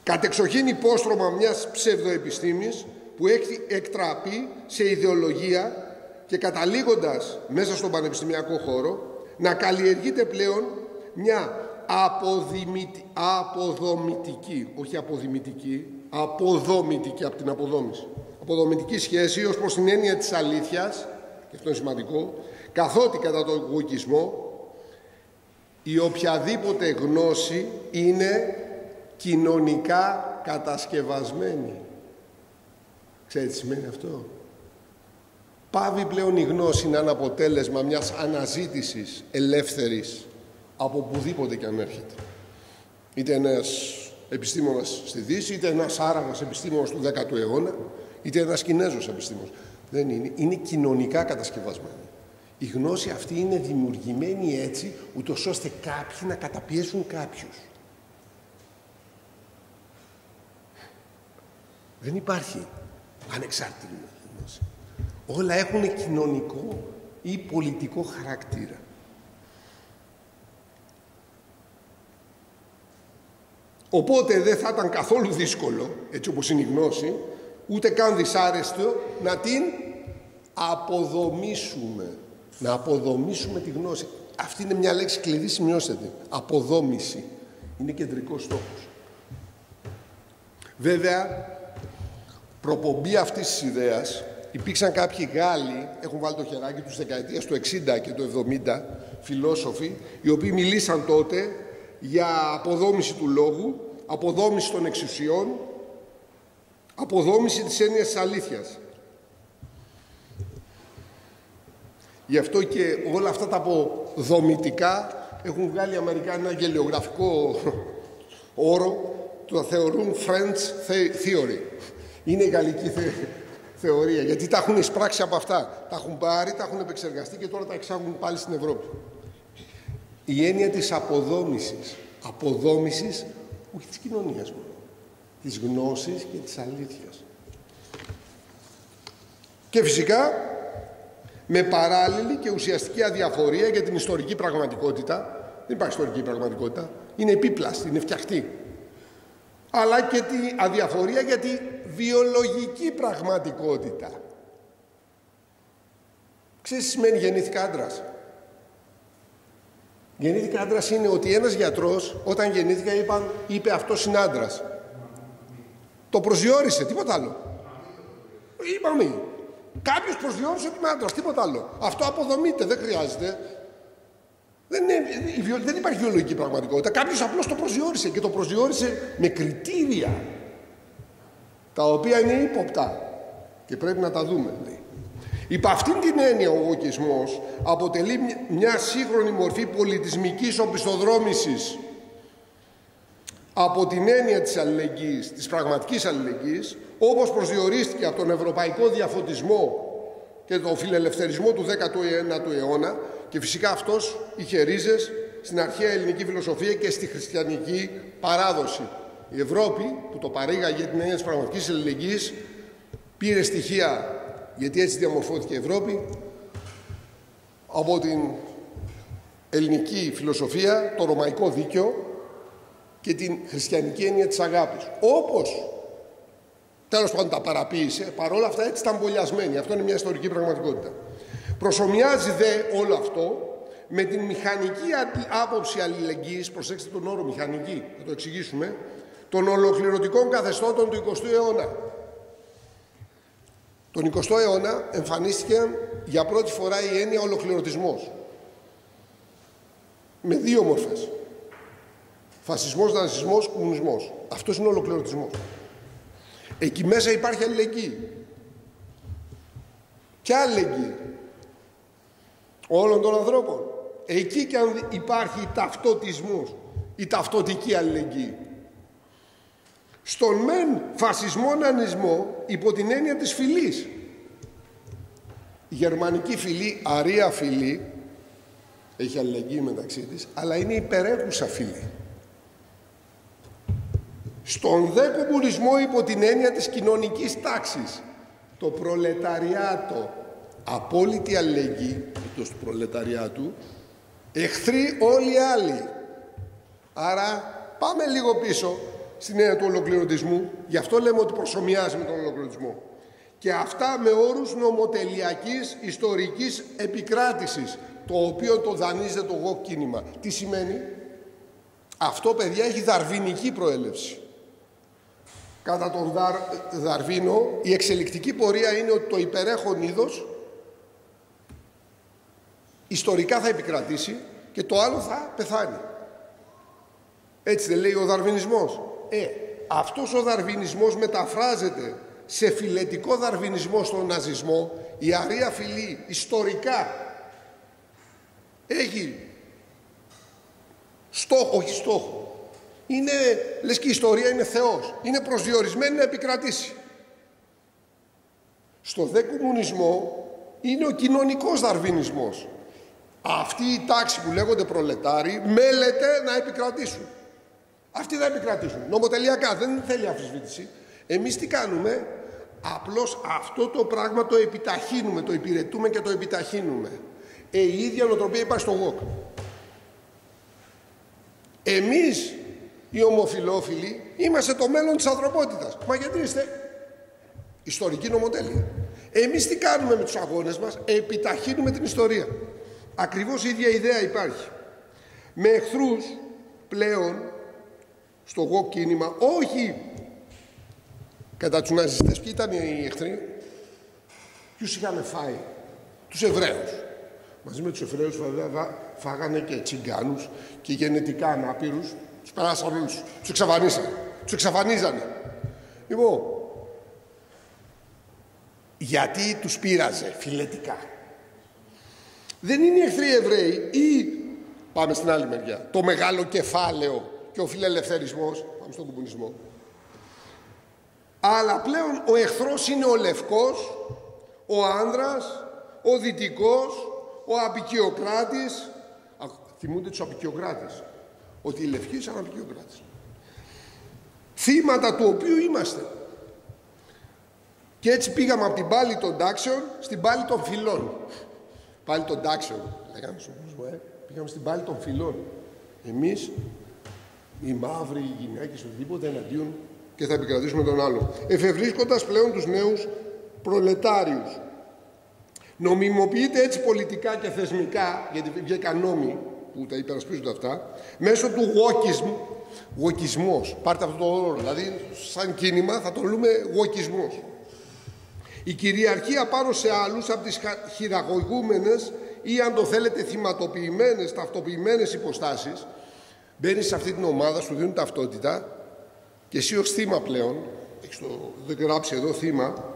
Κατεξοχήν υπόστρωμα μιας ψευδοεπιστήμης που έχει εκτραπεί σε ιδεολογία και καταλήγοντας μέσα στον πανεπιστημιακό χώρο να καλλιεργείται πλέον μια αποδομητική, όχι αποδημητική, αποδομητική από την αποδόμηση. Αποδομητική σχέση ως προς την έννοια της αλήθειας, και αυτό είναι σημαντικό, καθότι κατά τον γοκισμό η οποιαδήποτε γνώση είναι κοινωνικά κατασκευασμένη. Ξέρετε τι σημαίνει αυτό? Πάβει πλέον η γνώση να είναι αποτέλεσμα μιας αναζήτησης ελεύθερης από οπουδήποτε και αν έρχεται. Είτε ένας επιστήμονας στη Δύση, είτε ένας Άραβας επιστήμονας του 10ου αιώνα, είτε ένας Κινέζος επιστήμονας. Δεν είναι. Είναι κοινωνικά κατασκευασμένη. Η γνώση αυτή είναι δημιουργημένη έτσι, ούτως ώστε κάποιοι να καταπιέσουν κάποιους. Δεν υπάρχει ανεξάρτητη γνώση. Όλα έχουν κοινωνικό ή πολιτικό χαρακτήρα. Οπότε δεν θα ήταν καθόλου δύσκολο, έτσι όπως είναι η γνώση, ούτε καν δυσάρεστο, να την αποδομήσουμε. Να αποδομήσουμε τη γνώση. Αυτή είναι μια λέξη κλειδί, σημειώστε την. Αποδόμηση. Είναι κεντρικός στόχος. Βέβαια, προπομπή αυτής της ιδέας, υπήρξαν κάποιοι Γάλλοι, έχουν βάλει το χεράκι τους δεκαετίες του 60 και του 70, φιλόσοφοι, οι οποίοι μιλήσαν τότε για αποδόμηση του λόγου, αποδόμηση των εξουσιών, αποδόμηση της έννοιας της αλήθειας. Γι' αυτό και όλα αυτά τα αποδομητικά έχουν βγάλει οι Αμερικάνοι ένα γελιογραφικό όρο, το θεωρούν French theory. Είναι η γαλλική θεωρία, γιατί τα έχουν εισπράξει από αυτά. Τα έχουν πάρει, τα έχουν επεξεργαστεί και τώρα τα εξάγουν πάλι στην Ευρώπη. Η έννοια της αποδόμησης όχι της κοινωνίας μόνο, της γνώσης και της αλήθειας. Και φυσικά με παράλληλη και ουσιαστική αδιαφορία για την ιστορική πραγματικότητα. Δεν υπάρχει ιστορική πραγματικότητα. Είναι επίπλαστη, είναι φτιαχτή. Αλλά και τη αδιαφορία για τη βιολογική πραγματικότητα. Ξέρεις τι σημαίνει γεννήθηκα άντρας? Γεννήθηκα άντρας είναι ότι ένας γιατρός όταν γεννήθηκα είπε αυτός είναι άντρας. Το προσδιορίσε, τίποτα άλλο. Είπαμε. Κάποιος προσδιορίσε ότι είμαι άντρας, τίποτα άλλο. Αυτό αποδομείται, δεν χρειάζεται. Δεν υπάρχει βιολογική πραγματικότητα. Κάποιος απλώς το προσδιορίσε και το προσδιορίσε με κριτήρια τα οποία είναι ύποπτα και πρέπει να τα δούμε. Υπ' αυτήν την έννοια ο γοκισμός αποτελεί μια σύγχρονη μορφή πολιτισμικής οπισθοδρόμησης από την έννοια της αλληλεγγύης, της πραγματικής αλληλεγγύης, όπως προσδιορίστηκε από τον ευρωπαϊκό διαφωτισμό και τον φιλελευθερισμό του 19ου αιώνα, και φυσικά αυτός είχε ρίζες στην αρχαία ελληνική φιλοσοφία και στη χριστιανική παράδοση. Η Ευρώπη που το παρήγαγε την έννοια της πραγματικής αλληλεγγύης πήρε στοιχεία, γιατί έτσι διαμορφώθηκε η Ευρώπη, από την ελληνική φιλοσοφία, το ρωμαϊκό δίκαιο και την χριστιανική έννοια της αγάπης. Όπως τέλος πάντων τα παραποίησε, παρόλα αυτά έτσι ήταν μπολιασμένοι. Αυτό είναι μια ιστορική πραγματικότητα. Προσομοιάζει δε όλο αυτό με την μηχανική άποψη αλληλεγγύης, προσέξτε τον όρο μηχανική, θα το εξηγήσουμε, των ολοκληρωτικών καθεστώτων του 20ου αιώνα. Τον 20ο αιώνα εμφανίστηκε για πρώτη φορά η έννοια ολοκληρωτισμός. Με δύο μορφές. Φασισμός, ναζισμός, κομμουνισμός. Αυτός είναι ο ολοκληρωτισμός. Εκεί μέσα υπάρχει αλληλεγγύη. Και αλληλεγγύη όλων των ανθρώπων. Εκεί και αν υπάρχει ταυτοτισμός, η ταυτοτική αλληλεγγύη. Στον μεν φασισμό ναζισμό υπό την έννοια της φυλής. Η γερμανική φυλή, αρία φυλή, έχει αλληλεγγύη μεταξύ της, αλλά είναι υπερέχουσα φυλή. Στον δε κομμουνισμό υπό την έννοια της κοινωνικής τάξης, το προλεταριάτο, απόλυτη αλληλεγγύη, εκτός του προλεταριάτου, εχθροί όλοι οι άλλοι. Άρα πάμε λίγο πίσω στην έννοια του ολοκληρωτισμού, γι' αυτό λέμε ότι προσομοιάζει με τον ολοκληρωτισμό. Και αυτά με όρους νομοτελειακής ιστορικής επικράτησης, το οποίο το δανείζεται το γοκ κίνημα. Τι σημαίνει? Αυτό, παιδιά, έχει δαρβινική προέλευση. Κατά τον Δαρβίνο, η εξελικτική πορεία είναι ότι το υπερέχον είδος ιστορικά θα επικρατήσει και το άλλο θα πεθάνει. Έτσι δεν λέει ο δαρβινισμός? Αυτός ο δαρβινισμός μεταφράζεται σε φιλετικό δαρβινισμό στον ναζισμό. Η αρία φυλή ιστορικά έχει στόχο, όχι στόχο. Είναι, λες και η ιστορία είναι Θεός. Είναι προσδιορισμένη να επικρατήσει. Στο δε κομμουνισμό είναι ο κοινωνικός δαρβινισμός. Αυτή η τάξη που λέγονται προλετάροι μέλεται να επικρατήσουν. Αυτοί θα επικρατήσουν. Νομοτελειακά, δεν θέλει αμφισβήτηση. Εμείς τι κάνουμε? Απλώς αυτό το πράγμα το επιταχύνουμε, το υπηρετούμε και το επιταχύνουμε. Η ίδια νοοτροπία υπάρχει στο ΓΟΚ. Εμείς οι ομοφυλόφιλοι είμαστε το μέλλον της ανθρωπότητας. Μα γιατί είστε? Ιστορική νομοτέλεια. Εμείς τι κάνουμε με τους αγώνες μας? Επιταχύνουμε την ιστορία. Ακριβώς η ίδια ιδέα υπάρχει. Με εχθρούς πλέον στο ΓΟΚ κίνημα, όχι κατά τους ναζιστές. Ποιοι ήταν οι εχθροί? Ποιους είχαν φάει? Τους Εβραίους. Μαζί με τους Εβραίους βέβαια φάγανε και τσιγκάνους και γενετικά ανάπηρους. Τους περάσαν όλους. Τους εξαφανίσανε. Τους εξαφανίζανε. Λοιπόν, γιατί τους πείραζε φιλετικά? Δεν είναι οι εχθροί Εβραίοι ή, πάμε στην άλλη μεριά, το μεγάλο κεφάλαιο και ο φιλελευθερισμός, πάμε στον κομμουνισμό. Αλλά πλέον ο εχθρός είναι ο λευκός, ο άνδρας, ο δυτικός, ο απικιοκράτης. Θυμούνται τους απικιοκράτες, ότι οι λευκοί ήταν απικιοκράτες. Θύματα του οποίου είμαστε. Και έτσι πήγαμε από την πάλη των τάξεων στην πάλη των φυλών. Πάλη των τάξεων, λέγαμε στον κόσμο, πήγαμε στην πάλη των φυλών. Εμείς, οι μαύροι, οι γυναίκες, οτιδήποτε εναντίον και θα επικρατήσουμε τον άλλο. Εφευρίσκοντας πλέον τους νέους προλετάριους. Νομιμοποιείται έτσι πολιτικά και θεσμικά, γιατί βγήκαν νόμοι που τα υπερασπίζονται αυτά, μέσω του γοκισμός. Πάρτε αυτό το όρο, δηλαδή σαν κίνημα θα το λέμε γοκισμός. Η κυριαρχία πάνω σε άλλους από τις χειραγωγούμενες ή αν το θέλετε θυματοποιημένες, ταυτοποιημένες υποστάσεις, μπαίνεις σε αυτή την ομάδα, σου δίνουν ταυτότητα και εσύ ως θύμα πλέον, έχεις το γράψει εδώ θύμα,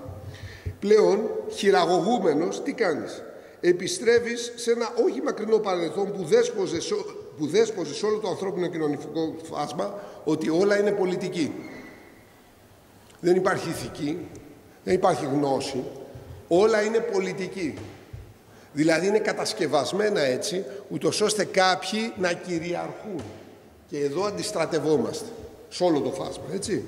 πλέον χειραγωγούμενος τι κάνεις? Επιστρέφεις σε ένα όχι μακρινό παρελθόν που δέσποζε σε όλο το ανθρώπινο κοινωνικό φάσμα ότι όλα είναι πολιτική. Δεν υπάρχει ηθική, δεν υπάρχει γνώση, όλα είναι πολιτική. Δηλαδή είναι κατασκευασμένα έτσι, ούτως ώστε κάποιοι να κυριαρχούν. Και εδώ αντιστρατευόμαστε, σε όλο το φάσμα, έτσι.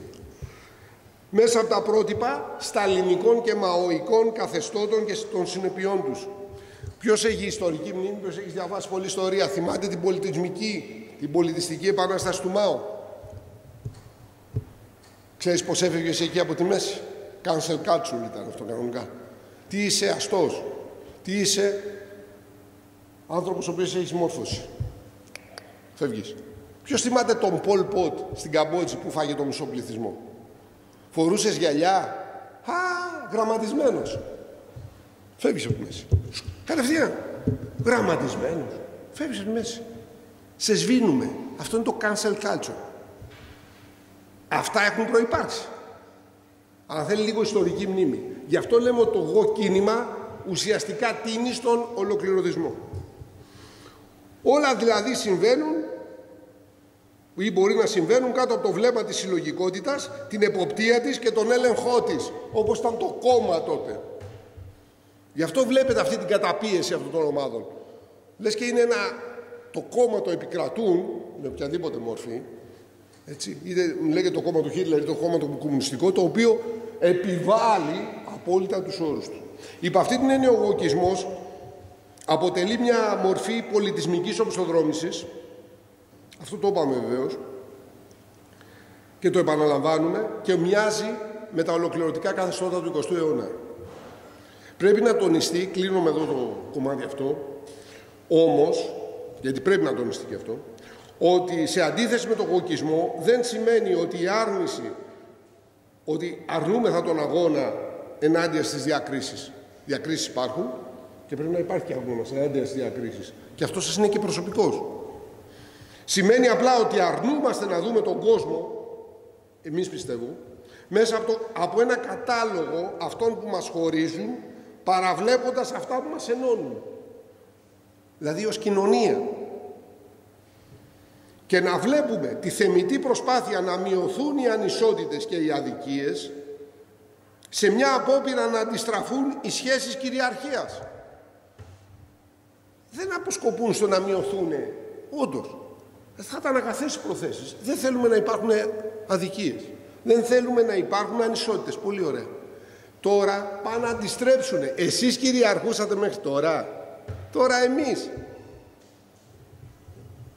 Μέσα από τα πρότυπα σταλινικών και μαοϊκών καθεστώτων και των συνεπειών τους. Ποιος έχει ιστορική μνήμη, ποιος έχει διαβάσει πολλή ιστορία, θυμάται την πολιτιστική επανάσταση του Μάο? Ξέρεις πως έφευγες εκεί από τη μέση? Cancel culture ήταν αυτό κανονικά. Τι είσαι αστός, τι είσαι άνθρωπος ο οποίος έχει μόρφωση. Φεύγεις. Ποιος θυμάται τον Πολ Πότ στην Καμπότζη που φάγε τον μισό πληθυσμό? Φορούσες γυαλιά, γραμματισμένος. Φεύγεις από τη μέση. Κατευθείαν. Γραμματισμένος. Φεύγεις από τη μέση. Σε σβήνουμε. Αυτό είναι το cancel culture. Αυτά έχουν προϋπάρξει. Αλλά θέλει λίγο ιστορική μνήμη. Γι' αυτό λέμε ότι το εγώ κίνημα ουσιαστικά τίνει στον ολοκληρωτισμό. Όλα δηλαδή συμβαίνουν ή μπορεί να συμβαίνουν κάτω από το βλέμμα της συλλογικότητας, την εποπτεία της και τον έλεγχό της, όπως ήταν το κόμμα τότε. Γι' αυτό βλέπετε αυτή την καταπίεση αυτών των ομάδων. Λες και είναι το κόμμα το επικρατούν, με οποιαδήποτε μορφή, έτσι, είτε λέγεται το κόμμα του Χίτλερ ή το κόμμα του κομμουνιστικό, το οποίο επιβάλλει απόλυτα τους όρους του. Υπ' αυτή την έννοια ο γοκισμός αποτελεί μια μορφή πολιτισμικής οπισθοδρόμησης. Αυτό το είπαμε βεβαίως και το επαναλαμβάνουμε και μοιάζει με τα ολοκληρωτικά καθεστώτα του 20ου αιώνα. Πρέπει να τονιστεί, κλείνω με εδώ το κομμάτι αυτό, όμως, γιατί πρέπει να τονιστεί και αυτό, ότι σε αντίθεση με τον γοκισμό δεν σημαίνει ότι η άρνηση, ότι αρνούμεθα τον αγώνα ενάντια στις διακρίσεις. Διακρίσεις υπάρχουν και πρέπει να υπάρχει και αγώνας ενάντια στις διακρίσεις. Και αυτό σας είναι και προσωπικός. Σημαίνει απλά ότι αρνούμαστε να δούμε τον κόσμο, εμείς πιστεύω, μέσα από ένα κατάλογο αυτών που μας χωρίζουν, παραβλέποντας αυτά που μας ενώνουν. Δηλαδή ως κοινωνία. Και να βλέπουμε τη θεμιτή προσπάθεια να μειωθούν οι ανισότητες και οι αδικίες σε μια απόπειρα να αντιστραφούν οι σχέσεις κυριαρχίας. Δεν αποσκοπούν στο να μειωθούν, όντως. Θα ήταν αγαθές προθέσεις. Δεν θέλουμε να υπάρχουν αδικίες. Δεν θέλουμε να υπάρχουν ανισότητες. Πολύ ωραία. Τώρα πάνε να αντιστρέψουν. Εσείς κυριαρχούσατε μέχρι τώρα. Τώρα εμείς.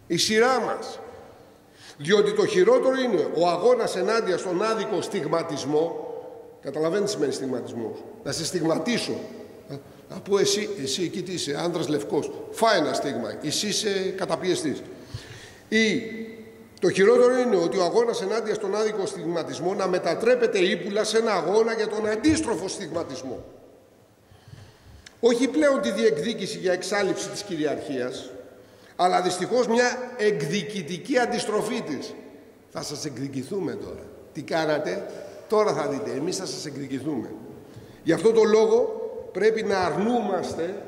Η σειρά μας. Διότι το χειρότερο είναι ο αγώνας ενάντια στον άδικο στιγματισμό. Καταλαβαίνετε τι σημαίνει στιγματισμός? Να σε στιγματίσω. Να πω εσύ εκεί τι είσαι, άντρας λευκός. Φάει ένα στίγμα. Εσύ είσαι καταπιεστής. Ή το χειρότερο είναι ότι ο αγώνας ενάντια στον άδικο στιγματισμό να μετατρέπεται ύπουλα σε ένα αγώνα για τον αντίστροφο στιγματισμό. Όχι πλέον τη διεκδίκηση για εξάλειψη της κυριαρχίας, αλλά δυστυχώς μια εκδικητική αντιστροφή της. Θα σας εκδικηθούμε τώρα. Τι κάνατε? Τώρα θα δείτε. Εμείς θα σας εκδικηθούμε. Γι' αυτό το λόγο πρέπει να αρνούμαστε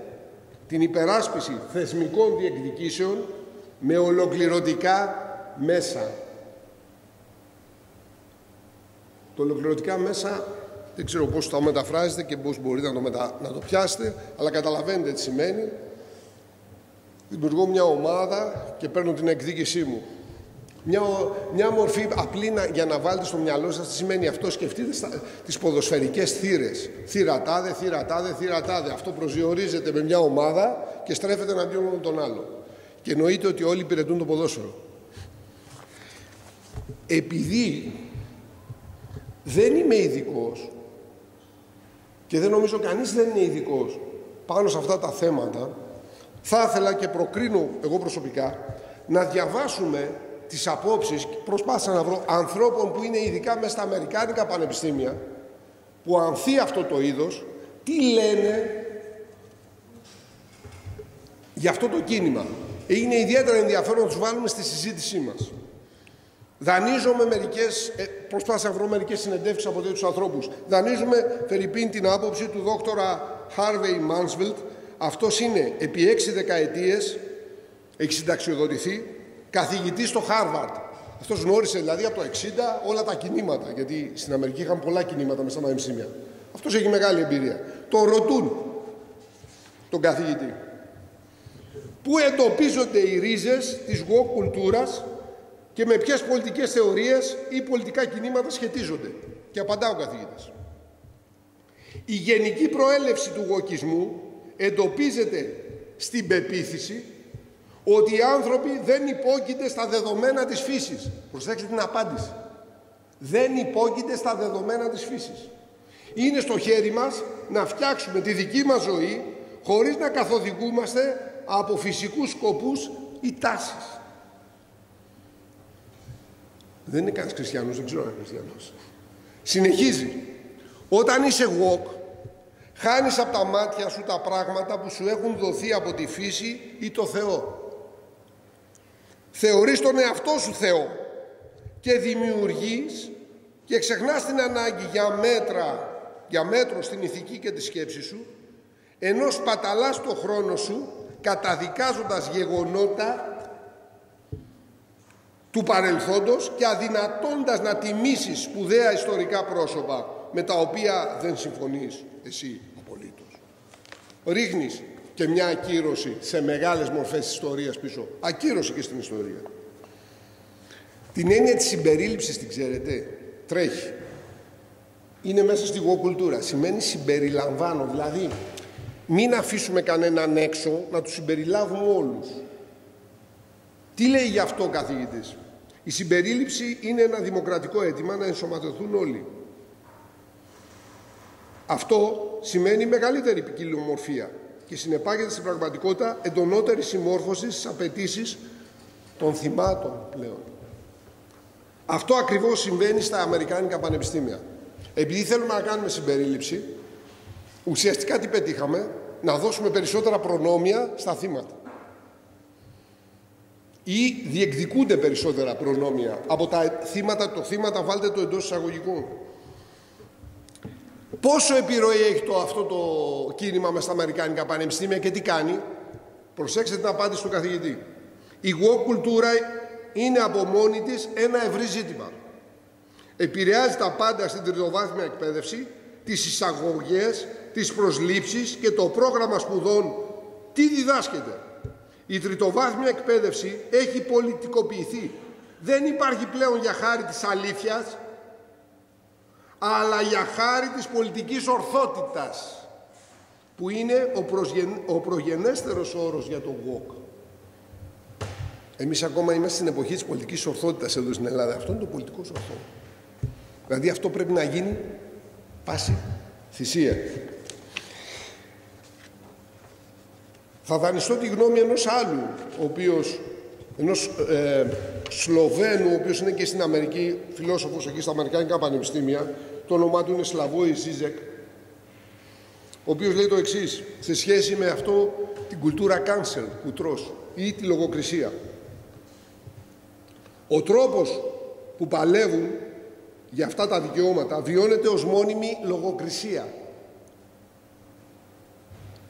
την υπεράσπιση θεσμικών διεκδικήσεων με ολοκληρωτικά μέσα. Το ολοκληρωτικά μέσα δεν ξέρω πώς θα μεταφράζετε και πώς μπορείτε να το πιάσετε, αλλά καταλαβαίνετε τι σημαίνει. Δημιουργώ μια ομάδα και παίρνω την εκδίκησή μου. Μια μορφή απλή για να βάλετε στο μυαλό σας τι σημαίνει αυτό. Σκεφτείτε τις ποδοσφαιρικές θύρες. Θύρα τάδε, θύρα τάδε, θύρα τάδε. Αυτό προσδιορίζεται με μια ομάδα και στρέφεται εναντίον τον άλλο. Και εννοείται ότι όλοι υπηρετούν το ποδόσφαιρο. Επειδή δεν είμαι ειδικός και δεν νομίζω κανείς δεν είναι ειδικός πάνω σε αυτά τα θέματα, θα ήθελα και προκρίνω εγώ προσωπικά να διαβάσουμε τις απόψεις, προσπάθησα να βρω ανθρώπων που είναι ειδικά μέσα στα αμερικάνικα πανεπιστήμια, που ανθεί αυτό το είδος, τι λένε για αυτό το κίνημα. Είναι ιδιαίτερα ενδιαφέρον να τους βάλουμε στη συζήτησή μας. Δανείζομαι προσπάθησα να βρω μερικές συνεντεύξεις από τέτοιους ανθρώπους. Δανείζουμε φερειπίν την άποψη του δόκτορα Harvey Mansfield. Αυτός είναι επί 6 δεκαετίες, έχει συνταξιοδοτηθεί, καθηγητής στο Χάρβαρντ. Αυτός γνώρισε δηλαδή από το 60 όλα τα κινήματα, γιατί στην Αμερική είχαν πολλά κινήματα μέσα στα πανεπιστήμια. Αυτός έχει μεγάλη εμπειρία. Τον ρωτούν, τον καθηγητή, πού εντοπίζονται οι ρίζες της woke κουλτούρας και με ποιες πολιτικές θεωρίες ή πολιτικά κινήματα σχετίζονται. Και απαντά ο καθηγητής. Η γενική προέλευση του wokισμού εντοπίζεται στην πεποίθηση ότι οι άνθρωποι δεν υπόκεινται στα δεδομένα της φύσης. Προσέξτε την απάντηση. Δεν υπόκεινται στα δεδομένα της φύσης. Είναι στο χέρι μας να φτιάξουμε τη δική μας ζωή χωρίς να καθοδηγούμαστε από φυσικούς σκοπούς ή τάσεις. Δεν είναι κανείς χριστιανός, δεν ξέρω αν είναι χριστιανός. Συνεχίζει. Όταν είσαι woke, χάνεις από τα μάτια σου τα πράγματα που σου έχουν δοθεί από τη φύση ή το Θεό. Θεωρείς τον εαυτό σου Θεό και δημιουργείς και ξεχνάς την ανάγκη για μέτρο στην ηθική και τη σκέψη σου, ενώ σπαταλάς το χρόνο σου καταδικάζοντας γεγονότα του παρελθόντος και αδυνατώντας να τιμήσεις σπουδαία ιστορικά πρόσωπα με τα οποία δεν συμφωνείς εσύ απολύτως. Ρίχνεις και μια ακύρωση σε μεγάλες μορφές της ιστορίας πίσω. Ακύρωση και στην ιστορία. Την έννοια της συμπερίληψης την ξέρετε, τρέχει. Είναι μέσα στη woke κουλτούρα. Σημαίνει συμπεριλαμβάνω, δηλαδή μην αφήσουμε κανέναν έξω, να τους συμπεριλάβουμε όλους. Τι λέει γι' αυτό ο καθηγητής? Η συμπερίληψη είναι ένα δημοκρατικό αίτημα να ενσωματωθούν όλοι. Αυτό σημαίνει μεγαλύτερη ποικιλομορφία και συνεπάγεται στην πραγματικότητα εντονότερη συμμόρφωση στις απαιτήσεις των θυμάτων πλέον. Αυτό ακριβώς συμβαίνει στα αμερικάνικα πανεπιστήμια. Επειδή θέλουμε να κάνουμε συμπερίληψη, ουσιαστικά τι πετύχαμε? Να δώσουμε περισσότερα προνόμια στα θύματα. Ή διεκδικούνται περισσότερα προνόμια από τα θύματα. Το θύματα βάλτε το εντός εισαγωγικών. Πόσο επιρροή έχει αυτό το κίνημα μες στα αμερικάνικα πανεπιστήμια και τι κάνει? Προσέξτε την απάντηση του καθηγητή. Η woke κουλτούρα είναι από μόνη της ένα ευρύ ζήτημα. Επηρεάζει τα πάντα στην τριτοβάθμια εκπαίδευση, τις εισαγωγές, τις προσλήψεις και το πρόγραμμα σπουδών. Τι διδάσκεται? Η τριτοβάθμια εκπαίδευση έχει πολιτικοποιηθεί. Δεν υπάρχει πλέον για χάρη της αλήθειας, αλλά για χάρη της πολιτικής ορθότητας, που είναι ο προγενέστερος όρος για τον woke. Εμείς ακόμα είμαστε στην εποχή της πολιτικής ορθότητας εδώ στην Ελλάδα. Αυτό είναι το πολιτικός ορθό. Δηλαδή αυτό πρέπει να γίνει πάση θυσία. Θα δανειστώ τη γνώμη ενός άλλου, ενός Σλοβαίνου, ο οποίος είναι και στην Αμερική, φιλόσοφος εκεί στα αμερικάνικα πανεπιστήμια. Το όνομά του είναι Σλαβόι Ζίζεκ, ο οποίος λέει το εξής, σε σχέση με αυτό την κουλτούρα cancel, κουτρός, ή τη λογοκρισία. Ο τρόπος που παλεύουν για αυτά τα δικαιώματα βιώνεται ως μόνιμη λογοκρισία.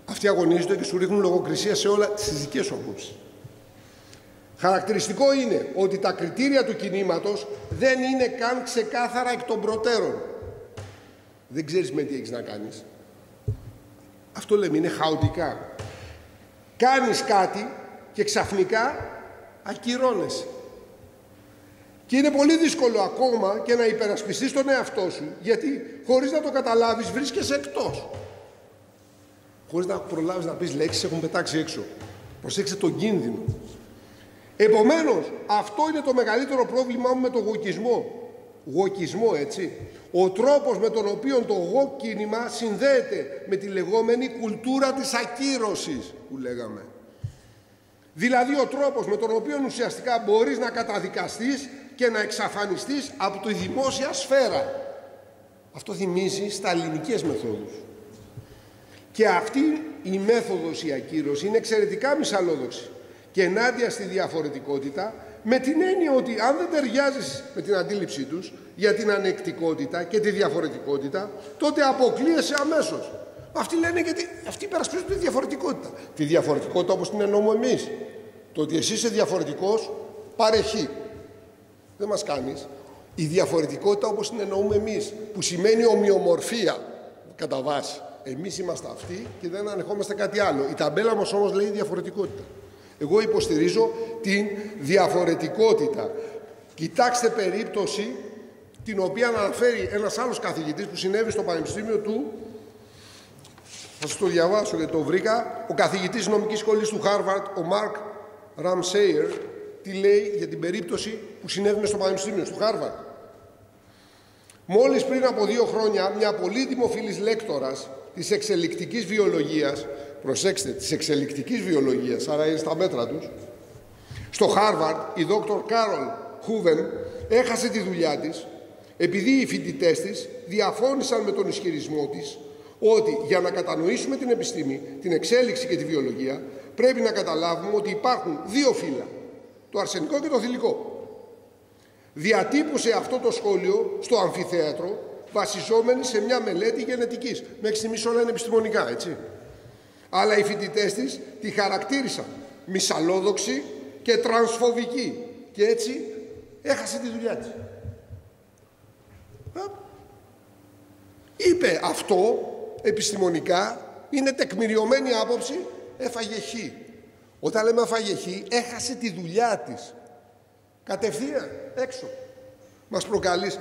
Αυτοί αγωνίζονται και σου ρίχνουν λογοκρισία σε όλα τις δικές σου απόψεις. Χαρακτηριστικό είναι ότι τα κριτήρια του κινήματος δεν είναι καν ξεκάθαρα εκ των προτέρων. Δεν ξέρεις με τι έχεις να κάνεις. Αυτό λέμε, είναι χαοτικά. Κάνεις κάτι και ξαφνικά ακυρώνεσαι. Και είναι πολύ δύσκολο ακόμα και να υπερασπιστείς τον εαυτό σου, γιατί χωρίς να το καταλάβεις βρίσκεσαι εκτός. Χωρίς να προλάβεις να πεις λέξεις, έχουν πετάξει έξω. Προσέξτε τον κίνδυνο. Επομένως, αυτό είναι το μεγαλύτερο πρόβλημά μου με τον γοκισμό. Γοκισμό, έτσι. Ο τρόπος με τον οποίο το γοκ κίνημα συνδέεται με τη λεγόμενη κουλτούρα της ακύρωσης που λέγαμε. Δηλαδή ο τρόπος με τον οποίο ουσιαστικά μπορείς να καταδικαστείς και να εξαφανιστείς από τη δημόσια σφαίρα. Αυτό θυμίζει σταλινικές μεθόδους. Και αυτή η μέθοδος, η ακύρωση, είναι εξαιρετικά μυσαλλόδοξη και ενάντια στη διαφορετικότητα, με την έννοια ότι αν δεν ταιριάζεις με την αντίληψή τους για την ανεκτικότητα και τη διαφορετικότητα, τότε αποκλείεσαι αμέσως. Αυτοί λένε γιατί αυτοί υπερασπίζουν τη διαφορετικότητα. Τη διαφορετικότητα όπως την εννοούμε εμείς. Το ότι εσύ είσαι διαφορετικός, πάρε χ. Δεν μας κάνεις. Η διαφορετικότητα όπως την εννοούμε εμείς, που σημαίνει ομοιομορφία κατά βάση. Εμείς είμαστε αυτοί και δεν ανεχόμαστε κάτι άλλο. Η ταμπέλα μας όμως λέει διαφορετικότητα. Εγώ υποστηρίζω την διαφορετικότητα. Κοιτάξτε περίπτωση την οποία αναφέρει ένας άλλος καθηγητής που συνέβη στο Πανεπιστήμιο του, θα σας το διαβάσω γιατί το βρήκα, ο καθηγητής νομικής σχολής του Χάρβαρντ, ο Μαρκ Ραμσέιερ, τι λέει για την περίπτωση που συνέβη στο Πανεπιστήμιο, στο Χάρβαρντ. Μόλις πριν από 2 χρόνια, μια πολύ δημοφιλής λέκτορας της εξελικτικής βιολογίας, προσέξτε, της εξελικτικής βιολογίας, άρα είναι στα μέτρα τους, στο Χάρβαρντ, η δόκτωρ Κάρολ Χούβεν έχασε τη δουλειά της επειδή οι φοιτητές της διαφώνησαν με τον ισχυρισμό της ότι για να κατανοήσουμε την επιστήμη, την εξέλιξη και τη βιολογία, πρέπει να καταλάβουμε ότι υπάρχουν 2 φύλλα, το αρσενικό και το θηλυκό. Διατύπωσε αυτό το σχόλιο στο αμφιθέατρο, βασιζόμενη σε μια μελέτη γενετικής. Μέχρι στιγμής όλα είναι επιστημονικά, έτσι. Αλλά οι φοιτητές της τη χαρακτήρισαν μυσαλλόδοξη και τρανσφοβική. Και έτσι έχασε τη δουλειά της. Είπε αυτό επιστημονικά, είναι τεκμηριωμένη άποψη, έφαγε χ. Όταν λέμε έφαγε χ, έχασε τη δουλειά της. Κατευθείαν, έξω. Μας προκαλείς.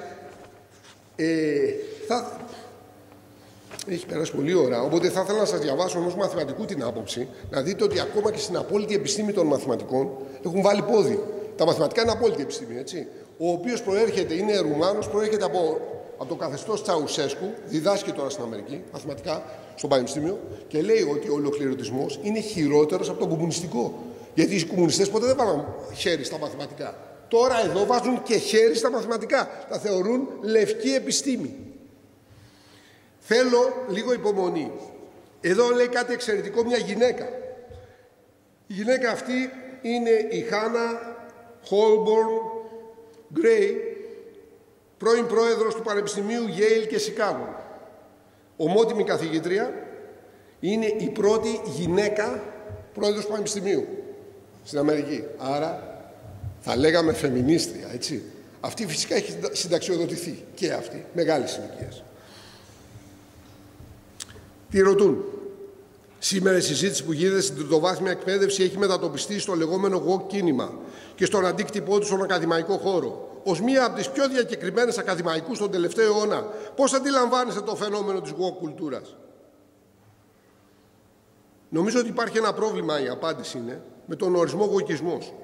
Έχει περάσει πολλή ώρα, οπότε θα ήθελα να σας διαβάσω όμως μαθηματικού την άποψη, να δείτε ότι ακόμα και στην απόλυτη επιστήμη των μαθηματικών έχουν βάλει πόδι. Τα μαθηματικά είναι απόλυτη επιστήμη, έτσι. Ο οποίος προέρχεται, είναι Ρουμάνος, προέρχεται από το καθεστώς Τσαουσέσκου, διδάσκει τώρα στην Αμερική, μαθηματικά, στο Πανεπιστήμιο, και λέει ότι ο ολοκληρωτισμός είναι χειρότερος από τον κομμουνιστικό. Γιατί οι κομμουνιστές ποτέ δεν βάλαν χέρι στα μαθηματικά. Τώρα εδώ βάζουν και χέρι στα μαθηματικά. Τα θεωρούν λευκή επιστήμη. Θέλω λίγο υπομονή. Εδώ λέει κάτι εξαιρετικό, μια γυναίκα. Η γυναίκα αυτή είναι η Χάνα Χόλμπορν Γκρέι, πρώην πρόεδρος του Πανεπιστημίου Yale και Σικάγο. Ομότιμη καθηγήτρια, είναι η πρώτη γυναίκα πρόεδρος του Πανεπιστημίου στην Αμερική. Άρα θα λέγαμε φεμινίστρια, έτσι. Αυτή φυσικά έχει συνταξιοδοτηθεί και αυτή, μεγάλης ηλικίας. Τι ρωτούν. Σήμερα η συζήτηση που γίνεται στην τριτοβάθμια εκπαίδευση έχει μετατοπιστεί στο λεγόμενο woke κίνημα και στον αντίκτυπό του στον ακαδημαϊκό χώρο. Ως μία από τις πιο διακεκριμένες ακαδημαϊκούς τον τελευταίο αιώνα, πώς αντιλαμβάνεστε το φαινόμενο της woke κουλτούρας? Νομίζω ότι υπάρχει ένα πρόβλημα, η απάντηση είναι, με τον ορισμό γοκισμός.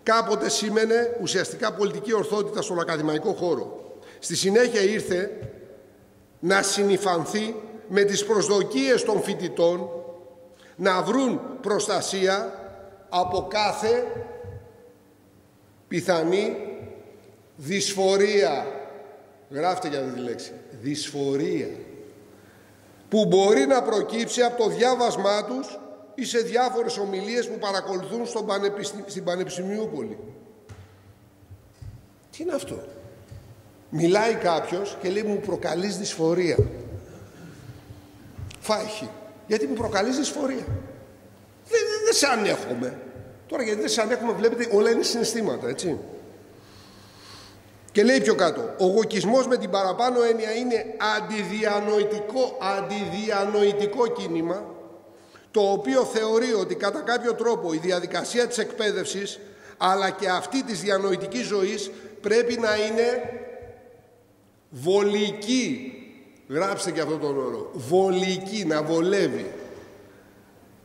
Κάποτε σήμαινε ουσιαστικά πολιτική ορθότητα στον ακαδημαϊκό χώρο. Στη συνέχεια ήρθε να συνυφανθεί με τις προσδοκίες των φοιτητών να βρουν προστασία από κάθε πιθανή δυσφορία. Γράφτε για αυτή τη λέξη. Δυσφορία. Που μπορεί να προκύψει από το διάβασμά τους ή σε διάφορες ομιλίες που παρακολουθούν στην Πανεπιστημιούπολη. Τι είναι αυτό? Μιλάει κάποιος και λέει μου προκαλείς δυσφορία. Φάχει. Γιατί μου προκαλείς δυσφορία. Δεν σε ανέχομαι. Τώρα γιατί δεν σε ανέχομαι, βλέπετε όλα είναι συναισθήματα, έτσι. Και λέει πιο κάτω, ο γοκισμός με την παραπάνω έννοια είναι αντιδιανοητικό κίνημα, το οποίο θεωρεί ότι κατά κάποιο τρόπο η διαδικασία της εκπαίδευσης αλλά και αυτή της διανοητικής ζωής πρέπει να είναι βολική. Γράψτε και αυτό τον όρο. Βολική, να βολεύει.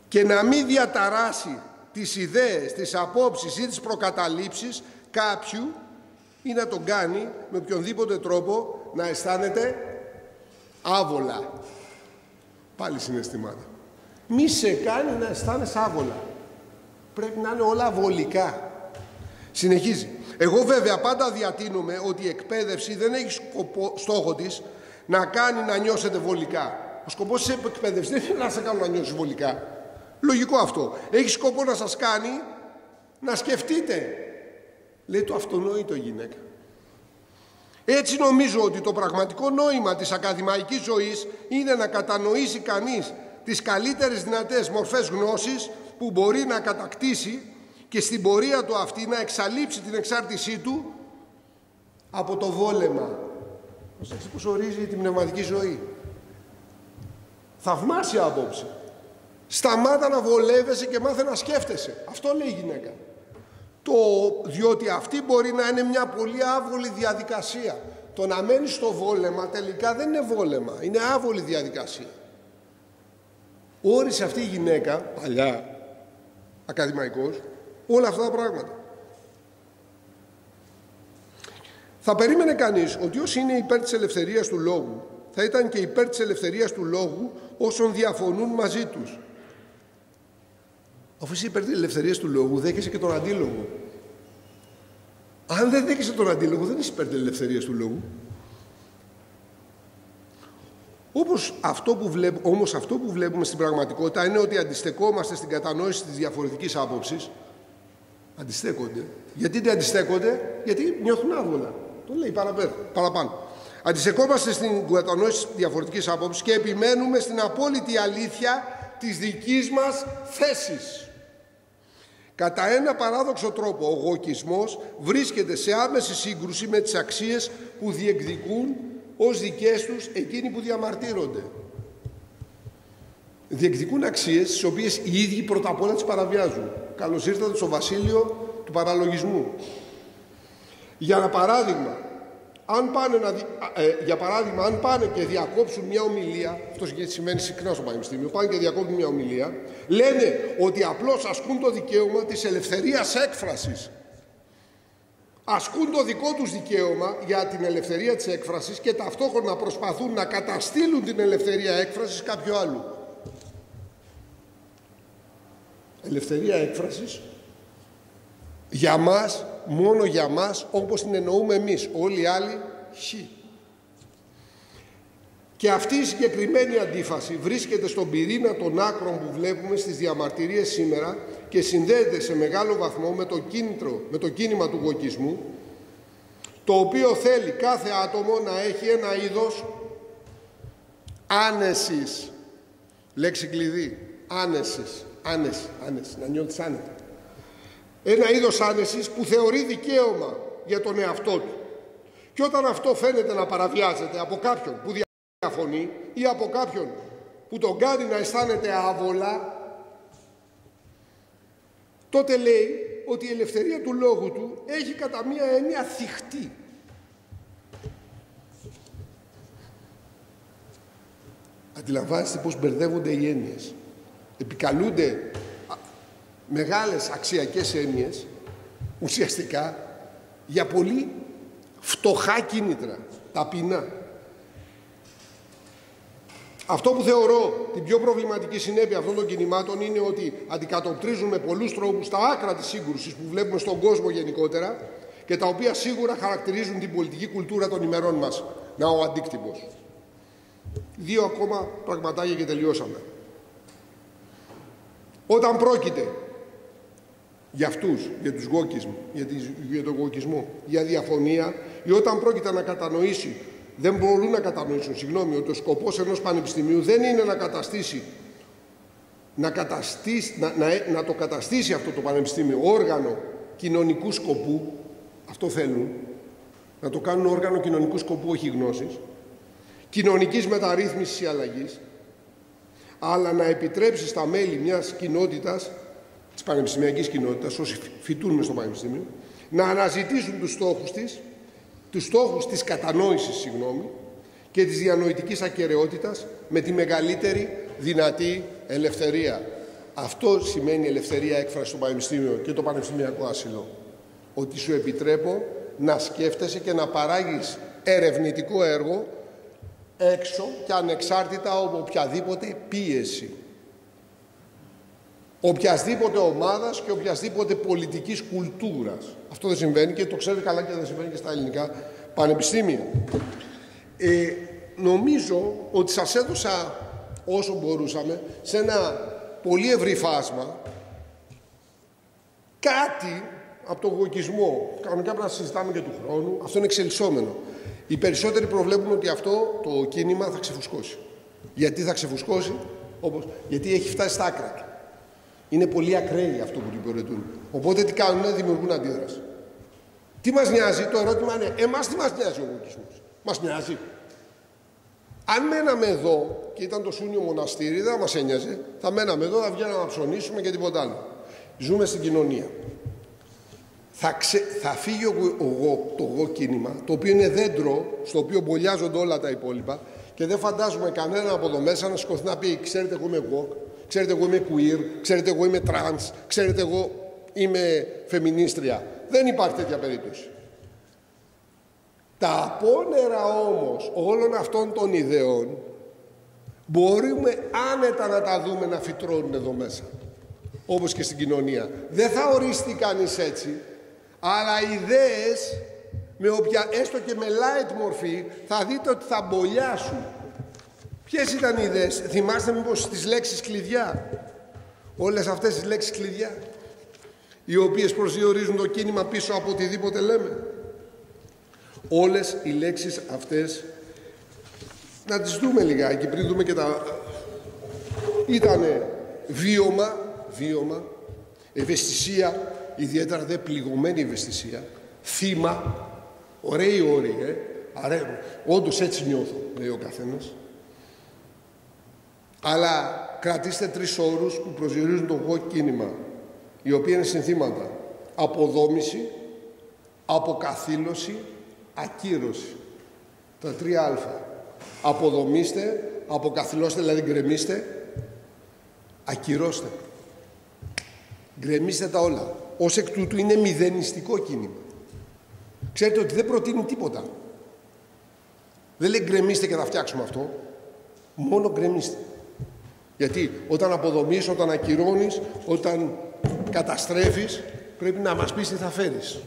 Και να μην διαταράσει τις ιδέες, τις απόψεις ή τις προκαταλήψεις κάποιου ή να τον κάνει με οποιονδήποτε τρόπο να αισθάνεται άβολα. Πάλι συναισθημάτα. Μη σε κάνει να αισθάνεσαι άβολα. Πρέπει να είναι όλα βολικά. Συνεχίζει. Εγώ βέβαια πάντα διατείνομαι ότι η εκπαίδευση δεν έχει στόχο της να κάνει να νιώσετε βολικά. Ο σκοπός της εκπαίδευσης δεν είναι να σε κάνουν να νιώσεις βολικά. Λογικό αυτό. Έχει σκοπό να σας κάνει να σκεφτείτε. Λέει το αυτονόητο γυναίκα. Έτσι νομίζω ότι το πραγματικό νόημα της ακαδημαϊκής ζωής είναι να κατανοήσει κανείς τις καλύτερες δυνατές μορφές γνώσης που μπορεί να κατακτήσει και στην πορεία του αυτή να εξαλείψει την εξάρτησή του από το βόλεμα. Προσέξτε πώς ορίζει τη πνευματική ζωή. Θαυμάσια απόψη. Σταμάτα να βολεύεσαι και μάθε να σκέφτεσαι. Αυτό λέει η γυναίκα. Διότι αυτή μπορεί να είναι μια πολύ άβολη διαδικασία. Το να μένεις στο βόλεμα τελικά δεν είναι βόλεμα. Είναι άβολη διαδικασία. Όρισε αυτή η γυναίκα, παλιά, ακαδημαϊκός, όλα αυτά τα πράγματα. Θα περίμενε κανείς ότι όσοι είναι υπέρ της ελευθερίας του λόγου θα ήταν και υπέρ της ελευθερίας του λόγου όσων διαφωνούν μαζί τους. Αφού είσαι υπέρ της ελευθερίας του λόγου, δέχεσαι και τον αντίλογο. Αν δεν δέχεσαι τον αντίλογο, δεν είσαι υπέρ της ελευθερίας του λόγου. Όμως αυτό που βλέπουμε στην πραγματικότητα είναι ότι αντιστεκόμαστε στην κατανόηση της διαφορετικής άποψης. Αντιστέκονται. Γιατί δεν αντιστέκονται? Γιατί νιώθουν άβολα. Το λέει παραπάνω. Αντιστεκόμαστε στην κατανόηση της διαφορετικής άποψης και επιμένουμε στην απόλυτη αλήθεια της δικής μας θέσης. Κατά ένα παράδοξο τρόπο, ο γοκισμός βρίσκεται σε άμεση σύγκρουση με τις αξίες που διεκδικούν ως δικές τους εκείνοι που διαμαρτύρονται. Διεκδικούν αξίες τις οποίες οι ίδιοι πρώτα απ' όλα τις παραβιάζουν. Καλώς ήρθατε στο βασίλειο του παραλογισμού. Για παράδειγμα, αν πάνε και διακόψουν μια ομιλία, αυτό σημαίνει συχνά στο πανεπιστήμιο, πάνε και διακόψουν μια ομιλία, λένε ότι απλώς ασκούν το δικαίωμα της ελευθερίας έκφρασης. Ασκούν το δικό τους δικαίωμα για την ελευθερία της έκφρασης και ταυτόχρονα προσπαθούν να καταστήλουν την ελευθερία έκφρασης κάποιου άλλου. Ελευθερία έκφρασης για μας, μόνο για μας, όπως την εννοούμε εμείς. Όλοι οι άλλοι, Και αυτή η συγκεκριμένη αντίφαση βρίσκεται στον πυρήνα των άκρων που βλέπουμε στις διαμαρτυρίες σήμερα και συνδέεται σε μεγάλο βαθμό με το κίνημα του γοκισμού, το οποίο θέλει κάθε άτομο να έχει ένα είδος άνεσης. Λέξη κλειδί. Άνεσης. Άνεση. Να νιώθεις άνετα. Ένα είδος άνεσης που θεωρεί δικαίωμα για τον εαυτό του. Και όταν αυτό φαίνεται να παραβιάζεται από κάποιον που διαφωνεί ή από κάποιον που τον κάνει να αισθάνεται άβολα, τότε λέει ότι η ελευθερία του λόγου του έχει κατά μία έννοια θυχτεί. Αντιλαμβάνεστε πώς μπερδεύονται οι έννοιες. Επικαλούνται μεγάλες αξιακές έννοιες ουσιαστικά για πολύ φτωχά κίνητρα, ταπεινά. Αυτό που θεωρώ την πιο προβληματική συνέπεια αυτών των κινημάτων είναι ότι αντικατοπτρίζουν με πολλούς τρόπους τα άκρα της σύγκρουσης που βλέπουμε στον κόσμο γενικότερα και τα οποία σίγουρα χαρακτηρίζουν την πολιτική κουλτούρα των ημερών μας. Να ο αντίκτυπος. 2 ακόμα πραγματάκια και τελειώσαμε. Όταν πρόκειται για αυτούς, για τον γοκισμό, για διαφωνία, ή όταν πρόκειται να κατανοήσει, δεν μπορούν να κατανοήσουν, ότι ο σκοπός ενός πανεπιστημίου δεν είναι να το καταστήσει αυτό το πανεπιστήμιο όργανο κοινωνικού σκοπού, αυτό θέλουν, να το κάνουν όργανο κοινωνικού σκοπού, όχι γνώσης, κοινωνικής μεταρρύθμισης ή αλλαγής, αλλά να επιτρέψει στα μέλη μιας κοινότητας της πανεπιστημιακής κοινότητας, όσοι φοιτούν στο πανεπιστήμιο, να αναζητήσουν τους στόχους της κατανόησης, και της διανοητικής ακεραιότητας με τη μεγαλύτερη δυνατή ελευθερία. Αυτό σημαίνει ελευθερία έκφραση στο πανεπιστήμιο και το πανεπιστημιακό άσυλο. Ότι σου επιτρέπω να σκέφτεσαι και να παράγεις ερευνητικό έργο έξω και ανεξάρτητα από οποιαδήποτε πίεση. Οποιασδήποτε ομάδας και οποιασδήποτε πολιτικής κουλτούρας. Αυτό δεν συμβαίνει και το ξέρετε καλά και δεν συμβαίνει και στα ελληνικά πανεπιστήμια. Νομίζω ότι σας έδωσα όσο μπορούσαμε σε ένα πολύ ευρύ φάσμα κάτι από τον γοκισμό. Κανονικά πρέπει να συζητάμε και του χρόνου. Αυτό είναι εξελισσόμενο. Οι περισσότεροι προβλέπουν ότι αυτό το κίνημα θα ξεφουσκώσει. Γιατί θα ξεφουσκώσει? Γιατί έχει φτάσει στα άκρα. Είναι πολύ ακραίοι αυτό που του υπηρετούν. Οπότε τι κάνουν? Δημιουργούν αντίδραση. Τι μας νοιάζει? Το ερώτημα είναι, εμάς τι μας νοιάζει ο γοκισμός? Μας νοιάζει? Αν μέναμε εδώ και ήταν το Σούνιο μοναστήρι, δεν θα μας ένοιαζε. Θα μέναμε εδώ, θα βγαίναμε να ψωνίσουμε και τίποτα άλλο. Ζούμε στην κοινωνία. Θα φύγει το εγώ κίνημα, το οποίο είναι δέντρο, στο οποίο μπολιάζονται όλα τα υπόλοιπα, και δεν φαντάζομαι κανέναν από εδώ μέσα να σηκωθεί να πει: ξέρετε, εγώ είμαι εγώ, ξέρετε, εγώ είμαι queer, ξέρετε, εγώ είμαι trans, ξέρετε, εγώ είμαι φεμινίστρια. Δεν υπάρχει τέτοια περίπτωση. Τα απόνερα όμως όλων αυτών των ιδεών μπορούμε άνετα να τα δούμε να φυτρώνουν εδώ μέσα, όπως και στην κοινωνία. Δεν θα οριστεί κανείς έτσι, αλλά ιδέες με όποια, έστω και με light μορφή, θα δείτε ότι θα μπολιάσουν. Ποιες ήταν οι ιδέες? Θυμάστε μήπως τις λέξεις κλειδιά? Όλες αυτές τις λέξεις κλειδιά, οι οποίες προσδιορίζουν το κίνημα πίσω από οτιδήποτε λέμε. Όλες οι λέξεις αυτές, να τις δούμε λιγάκι πριν δούμε και τα... Ήτανε βίωμα, ευαισθησία, ιδιαίτερα δε πληγωμένη ευαισθησία, θύμα, ωραίοι όροι, όντως έτσι νιώθω, λέει ο καθένας. Αλλά κρατήστε 3 όρους που προσδιορίζουν το εγώ κίνημα, οι οποίοι είναι συνθήματα: αποδόμηση, αποκαθήλωση, ακύρωση. Τα 3 α. Αποδομήστε, αποκαθυλώστε, δηλαδή γκρεμίστε, ακυρώστε. Γκρεμίστε τα όλα. Ως εκ τούτου είναι μηδενιστικό κίνημα. Ξέρετε ότι δεν προτείνει τίποτα. Δεν λέει γκρεμίστε και θα φτιάξουμε αυτό. Μόνο γκρεμίστε. Γιατί όταν αποδομείς, όταν ακυρώνεις, όταν καταστρέφεις, πρέπει να μας πεις τι θα φέρεις.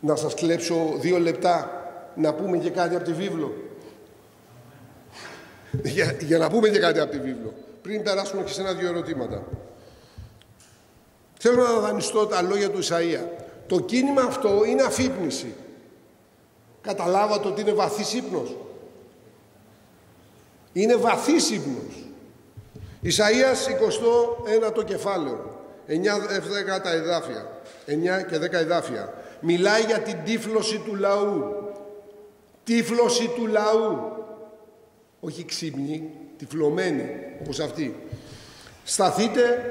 Να σας κλέψω 2 λεπτά να πούμε και κάτι από τη βίβλο. Για να πούμε και κάτι από τη βίβλο. Πριν περάσουμε και σε 1-2 ερωτήματα. Θέλω να δανειστώ τα λόγια του Ισαΐα. Το κίνημα αυτό είναι αφύπνιση. Καταλάβατε ότι είναι βαθύς ύπνος? Είναι βαθύς ύπνος. Ισαΐας 21ο κεφάλαιο, 9-10 τα εδάφια, 9 και 10 εδάφια. Μιλάει για την τύφλωση του λαού. Τύφλωση του λαού. Όχι ξύπνη, τυφλωμένη όπως αυτή. Σταθείτε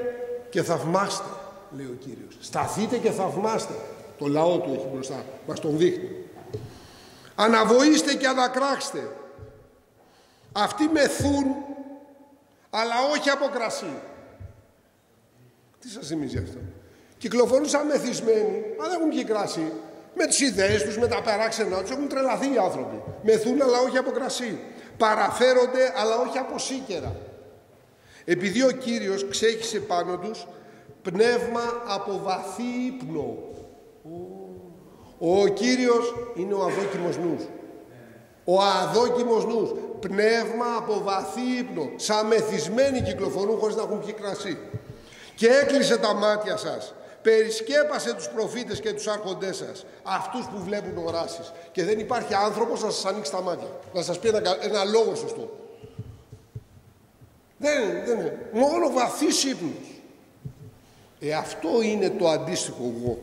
και θαυμάστε, λέει ο Κύριος. Σταθείτε και θαυμάστε. Το λαό του έχει μπροστά, μας τον δείχνει. Αναβοήστε και ανακράξτε. Αυτοί μεθούν, αλλά όχι από κρασί. Τι σας θυμίζει αυτό? Κυκλοφορούν σαν μεθυσμένοι, αλλά δεν έχουν πιει κρασί. Με τις ιδέες τους, με τα παράξενά τους, έχουν τρελαθεί οι άνθρωποι. Μεθούν, αλλά όχι από κρασί. Παραφέρονται, αλλά όχι από σίκερα. Επειδή ο Κύριος ξέχυσε πάνω τους πνεύμα από βαθύ ύπνο. Ο Κύριος είναι ο αδόκιμος νους. Ο αδόκιμος νους. Πνεύμα από βαθύ ύπνο. Σαν μεθυσμένοι κυκλοφορούν χωρίς να έχουν πιει κρασί. Και έκλεισε τα μάτια σας. Περισκέπασε τους προφήτες και τους άρχοντές σας. Αυτούς που βλέπουν οράσεις. Και δεν υπάρχει άνθρωπος να σας ανοίξει τα μάτια. Να σας πει ένα λόγο σωστό. Δεν είναι. Μόνο βαθύς ύπνος. Αυτό είναι το αντίστοιχο εγώ.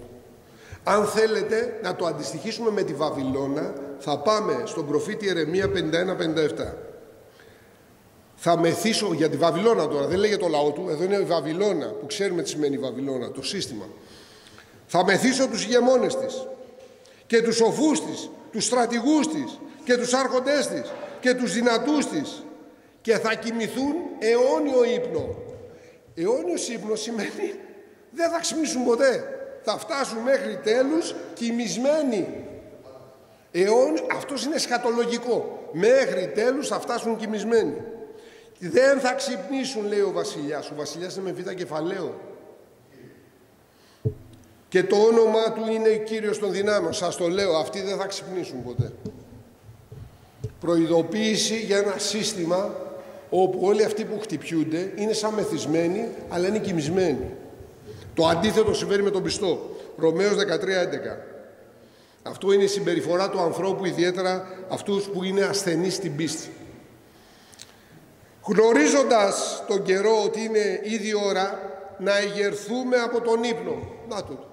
Αν θέλετε να το αντιστοιχίσουμε με τη Βαβυλώνα, θα πάμε στον προφήτη Ιερεμία 51-57. Θα μεθύσω, για τη Βαβυλώνα τώρα, δεν λέει για το λαό του, εδώ είναι η Βαβυλώνα, που ξέρουμε τι σημαίνει η Βαβυλώνα, το σύστημα. Θα μεθύσω τους ηγεμόνες της και τους σοφούς της, τους στρατηγούς της και τους άρχοντές της και τους δυνατούς της και θα κοιμηθούν αιώνιο ύπνο. Αιώνιος ύπνος σημαίνει δεν θα ξυπνήσουν ποτέ. Θα φτάσουν μέχρι τέλους κοιμισμένοι. Αυτός είναι εσχατολογικό. Μέχρι τέλους θα φτάσουν κοιμισμένοι. Δεν θα ξυπνήσουν, λέει ο βασιλιάς. Ο βασιλιάς είναι με β' κεφαλαίο. Και το όνομά του είναι Κύριος των δυνάμεων. Σας το λέω, αυτοί δεν θα ξυπνήσουν ποτέ. Προειδοποίηση για ένα σύστημα όπου όλοι αυτοί που χτυπιούνται είναι σαν μεθυσμένοι, αλλά είναι κοιμισμένοι. Το αντίθετο συμβαίνει με τον πιστό. Ρωμαίος 13:11. Αυτό είναι η συμπεριφορά του ανθρώπου, ιδιαίτερα αυτούς που είναι ασθενείς στην πίστη. Γνωρίζοντας τον καιρό ότι είναι ήδη ώρα να εγερθούμε από τον ύπνο. Να το.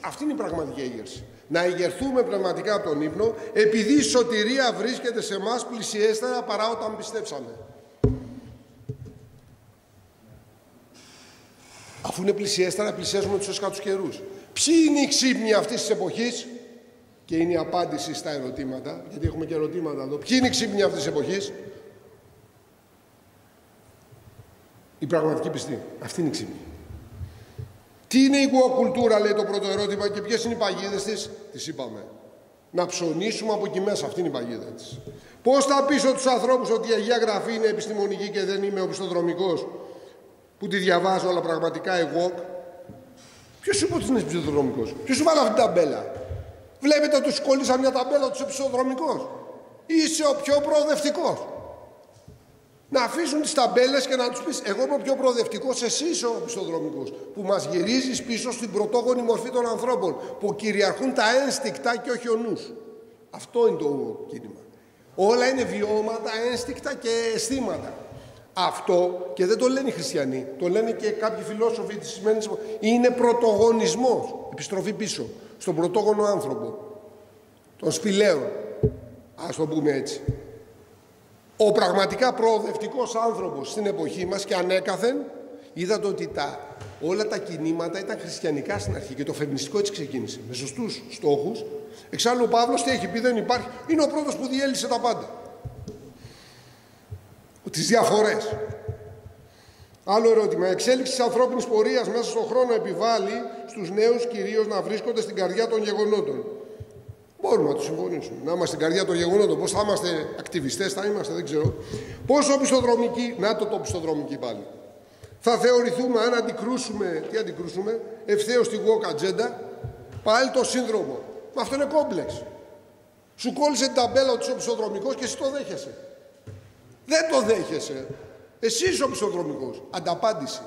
Αυτή είναι η πραγματική έγερση. Να εγερθούμε πραγματικά από τον ύπνο, επειδή η σωτηρία βρίσκεται σε εμάς πλησιέστερα παρά όταν πιστέψαμε. Αφού είναι πλησιέστερα, πλησιάζουμε τους έσχατους καιρούς. Ποιοι είναι οι ξύπνοι αυτής της εποχής? Και είναι η απάντηση στα ερωτήματα, γιατί έχουμε και ερωτήματα εδώ. Ποιοι είναι οι ξύπνοι αυτής της εποχής? Η πραγματική πιστή. Αυτή είναι η ξύπνη. Τι είναι η γουοκουλτούρα, λέει το πρώτο ερώτημα, και ποιες είναι οι παγίδες της? Τις είπαμε. Να ψωνίσουμε από εκεί μέσα. Αυτή είναι η παγίδα της. Πώς θα πείσω τους ανθρώπους ότι η Αγία Γραφή είναι επιστημονική και δεν είμαι οπισθοδρομικός, που τη διαβάζω όλα πραγματικά εγώ? Ποιος σου είπε ότι είναι επιστημονικός? Ποιος σου βάλε αυτή την ταμπέλα? Βλέπετε ότι τους κολλήσαν μια ταμπέλα τους επιστημονικός? Είσαι ο πιο προοδευτικός. Να αφήσουν τις ταμπέλες και να τους πεις: εγώ είμαι ο πιο προοδευτικός, εσύ είσαι ο πιστοδρομικός. Που μας γυρίζεις πίσω στην πρωτόγονη μορφή των ανθρώπων, που κυριαρχούν τα ένστικτα και όχι ο νους. Αυτό είναι το κίνημα. Όλα είναι βιώματα, ένστικτα και αισθήματα. Αυτό, και δεν το λένε οι χριστιανοί, το λένε και κάποιοι φιλόσοφοι της σημερινής εποχής, είναι πρωτογονισμός. Επιστροφή πίσω στον πρωτόγονο άνθρωπο, των σπηλαίων, ας το πούμε έτσι. Ο πραγματικά προοδευτικός άνθρωπος στην εποχή μας και ανέκαθεν, είδατε ότι όλα τα κινήματα ήταν χριστιανικά στην αρχή, και το φεμινιστικό έτσι ξεκίνησε, με σωστούς στόχους. Εξάλλου ο Παύλος τι έχει πει? Δεν υπάρχει. Είναι ο πρώτος που διέλυσε τα πάντα, τις διαφορές. Άλλο ερώτημα. Η εξέλιξη της ανθρώπινης πορείας μέσα στον χρόνο επιβάλλει στους νέους κυρίως να βρίσκονται στην καρδιά των γεγονότων. Μπορούμε να το συμφωνήσουμε. Να είμαστε στην καρδιά των γεγονότων. Πώς θα είμαστε ακτιβιστές, θα είμαστε, δεν ξέρω. Πόσο πιστοδρομικοί, να το πιστοδρομικοί πάλι. Θα θεωρηθούμε αν αντικρούσουμε, τι αντικρούσουμε, ευθέως τη woke ατζέντα, πάλι το σύνδρομο. Μα αυτό είναι κόμπλεξ. Σου κόλλησε την ταμπέλα του πιστοδρομικός και εσύ το δέχεσαι. Δεν το δέχεσαι. Εσύ είσαι ο πιστοδρομικός. Ανταπάντηση.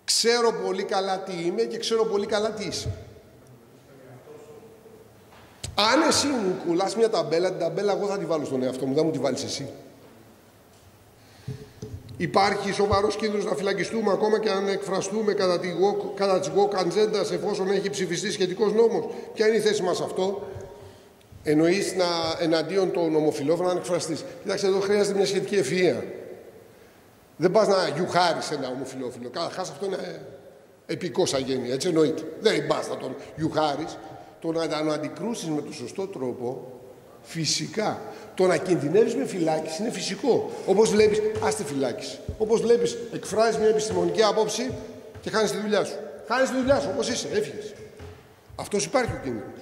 Ξέρω πολύ καλά τι είμαι και ξέρω πολύ καλά τι είσαι. Αν εσύ μου κουλάς μια ταμπέλα, την ταμπέλα εγώ θα τη βάλω στον εαυτό μου, δεν μου τη βάλεις εσύ. Υπάρχει σοβαρός κίνδυνος να φυλακιστούμε ακόμα και αν εκφραστούμε κατά της woke ατζέντας, εφόσον έχει ψηφιστεί σχετικός νόμος. Ποια είναι η θέση μας αυτό? Εννοείς εναντίον των ομοφυλόφιλων, αν εκφραστείς? Κοιτάξτε, εδώ χρειάζεται μια σχετική ευφυΐα. Δεν πας να γιουχάρεις ένα ομοφυλόφιλο. Καταρχάς αυτό είναι επικός αγένεια, έτσι εννοείται. Δεν πας να τον γιουχάρεις. Το να τον αντικρούσεις με τον σωστό τρόπο, φυσικά. Το να κινδυνεύεις με φυλάκιση είναι φυσικό. Όπως βλέπεις, ας τη φυλάκιση. Όπως βλέπεις, εκφράζεις μια επιστημονική άποψη και χάνεις τη δουλειά σου. Χάνεις τη δουλειά σου, όπως είσαι, έφυγες. Αυτός υπάρχει ο κίνδυνος.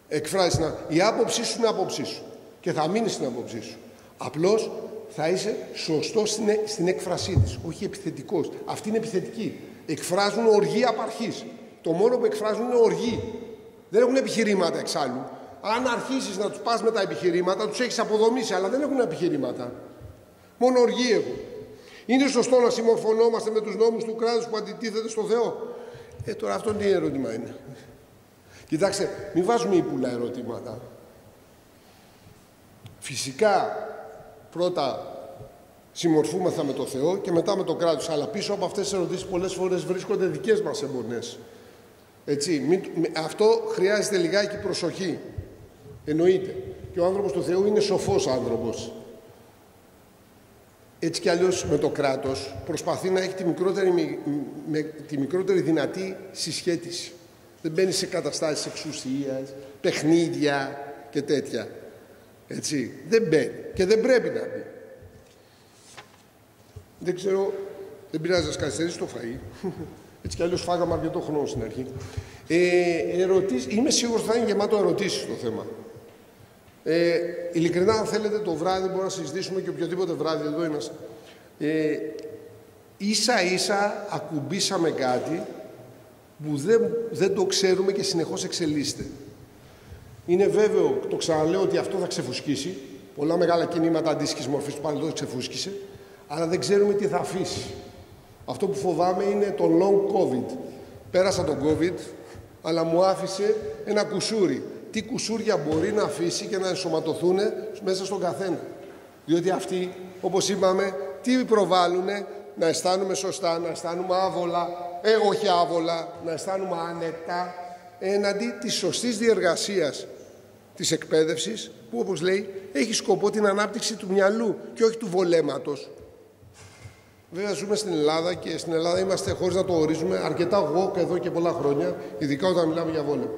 Εκφράζεις η άποψή σου είναι άποψή σου και θα μείνεις στην άποψή σου. Απλώς θα είσαι σωστός στην έκφρασή της, όχι επιθετικός. Αυτή είναι επιθετική. Εκφράζουν οργή απαρχής. Το μόνο που εκφράζουν είναι οργή. Δεν έχουν επιχειρήματα εξάλλου. Αν αρχίσεις να τους πας με τα επιχειρήματα, τους έχεις αποδομήσει, αλλά δεν έχουν επιχειρήματα. Μόνο οργή έχουν. Είναι σωστό να συμμορφωνόμαστε με τους νόμους του κράτους που αντιτίθεται στο Θεό? Τώρα αυτό τι ερώτημα είναι? Κοιτάξτε, μην βάζουμε ύπουλα ερωτήματα. Φυσικά, πρώτα συμμορφούμεθα με το Θεό και μετά με το κράτος. Αλλά πίσω από αυτές τις ερωτήσεις πολλές φορές βρίσκονται δικές μας εμπονές. Έτσι, αυτό χρειάζεται λιγάκι προσοχή. Εννοείται. Και ο άνθρωπος του Θεού είναι σοφός άνθρωπος. έτσι κι αλλιώς με το κράτος προσπαθεί να έχει τη μικρότερη δυνατή συσχέτιση. Δεν μπαίνει σε καταστάσεις εξουσίας, παιχνίδια και τέτοια. Έτσι, δεν μπαίνει και δεν πρέπει να μπει. Δεν ξέρω, δεν πειράζει να καθυστερήσει το φαΐ. Έτσι κι αλλιώς φάγαμε αρκετό χρόνο στην αρχή. Είμαι σίγουρος ότι θα είναι γεμάτο ερωτήσεις το θέμα. Ειλικρινά, αν θέλετε, το βράδυ μπορούμε να συζητήσουμε και οποιοδήποτε βράδυ, εδώ είμαστε. Ίσα ίσα ακουμπήσαμε κάτι που δεν το ξέρουμε και συνεχώς εξελίσσεται. Είναι βέβαιο, το ξαναλέω, ότι αυτό θα ξεφουσκίσει. Πολλά μεγάλα κινήματα αντίστοιχης μορφής του παρελθόντος ξεφούσκησε, αλλά δεν ξέρουμε τι θα αφήσει. Αυτό που φοβάμαι είναι το long COVID. Πέρασα τον COVID, αλλά μου άφησε ένα κουσούρι. Τι κουσούρια μπορεί να αφήσει και να ενσωματωθούν μέσα στον καθένα. Διότι αυτοί, όπως είπαμε, τι προβάλλουνε? Να αισθάνουμε σωστά, να αισθάνουμε άβολα, όχι άβολα, να αισθάνουμε άνετα, έναντι της σωστής διεργασίας της εκπαίδευσης, που, όπως λέει, έχει σκοπό την ανάπτυξη του μυαλού και όχι του βολέματος. Βέβαια, ζούμε στην Ελλάδα και στην Ελλάδα είμαστε, χωρίς να το ορίζουμε, αρκετά woke εδώ και πολλά χρόνια, ειδικά όταν μιλάμε για βόλεμα.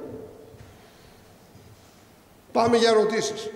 Πάμε για ερωτήσεις.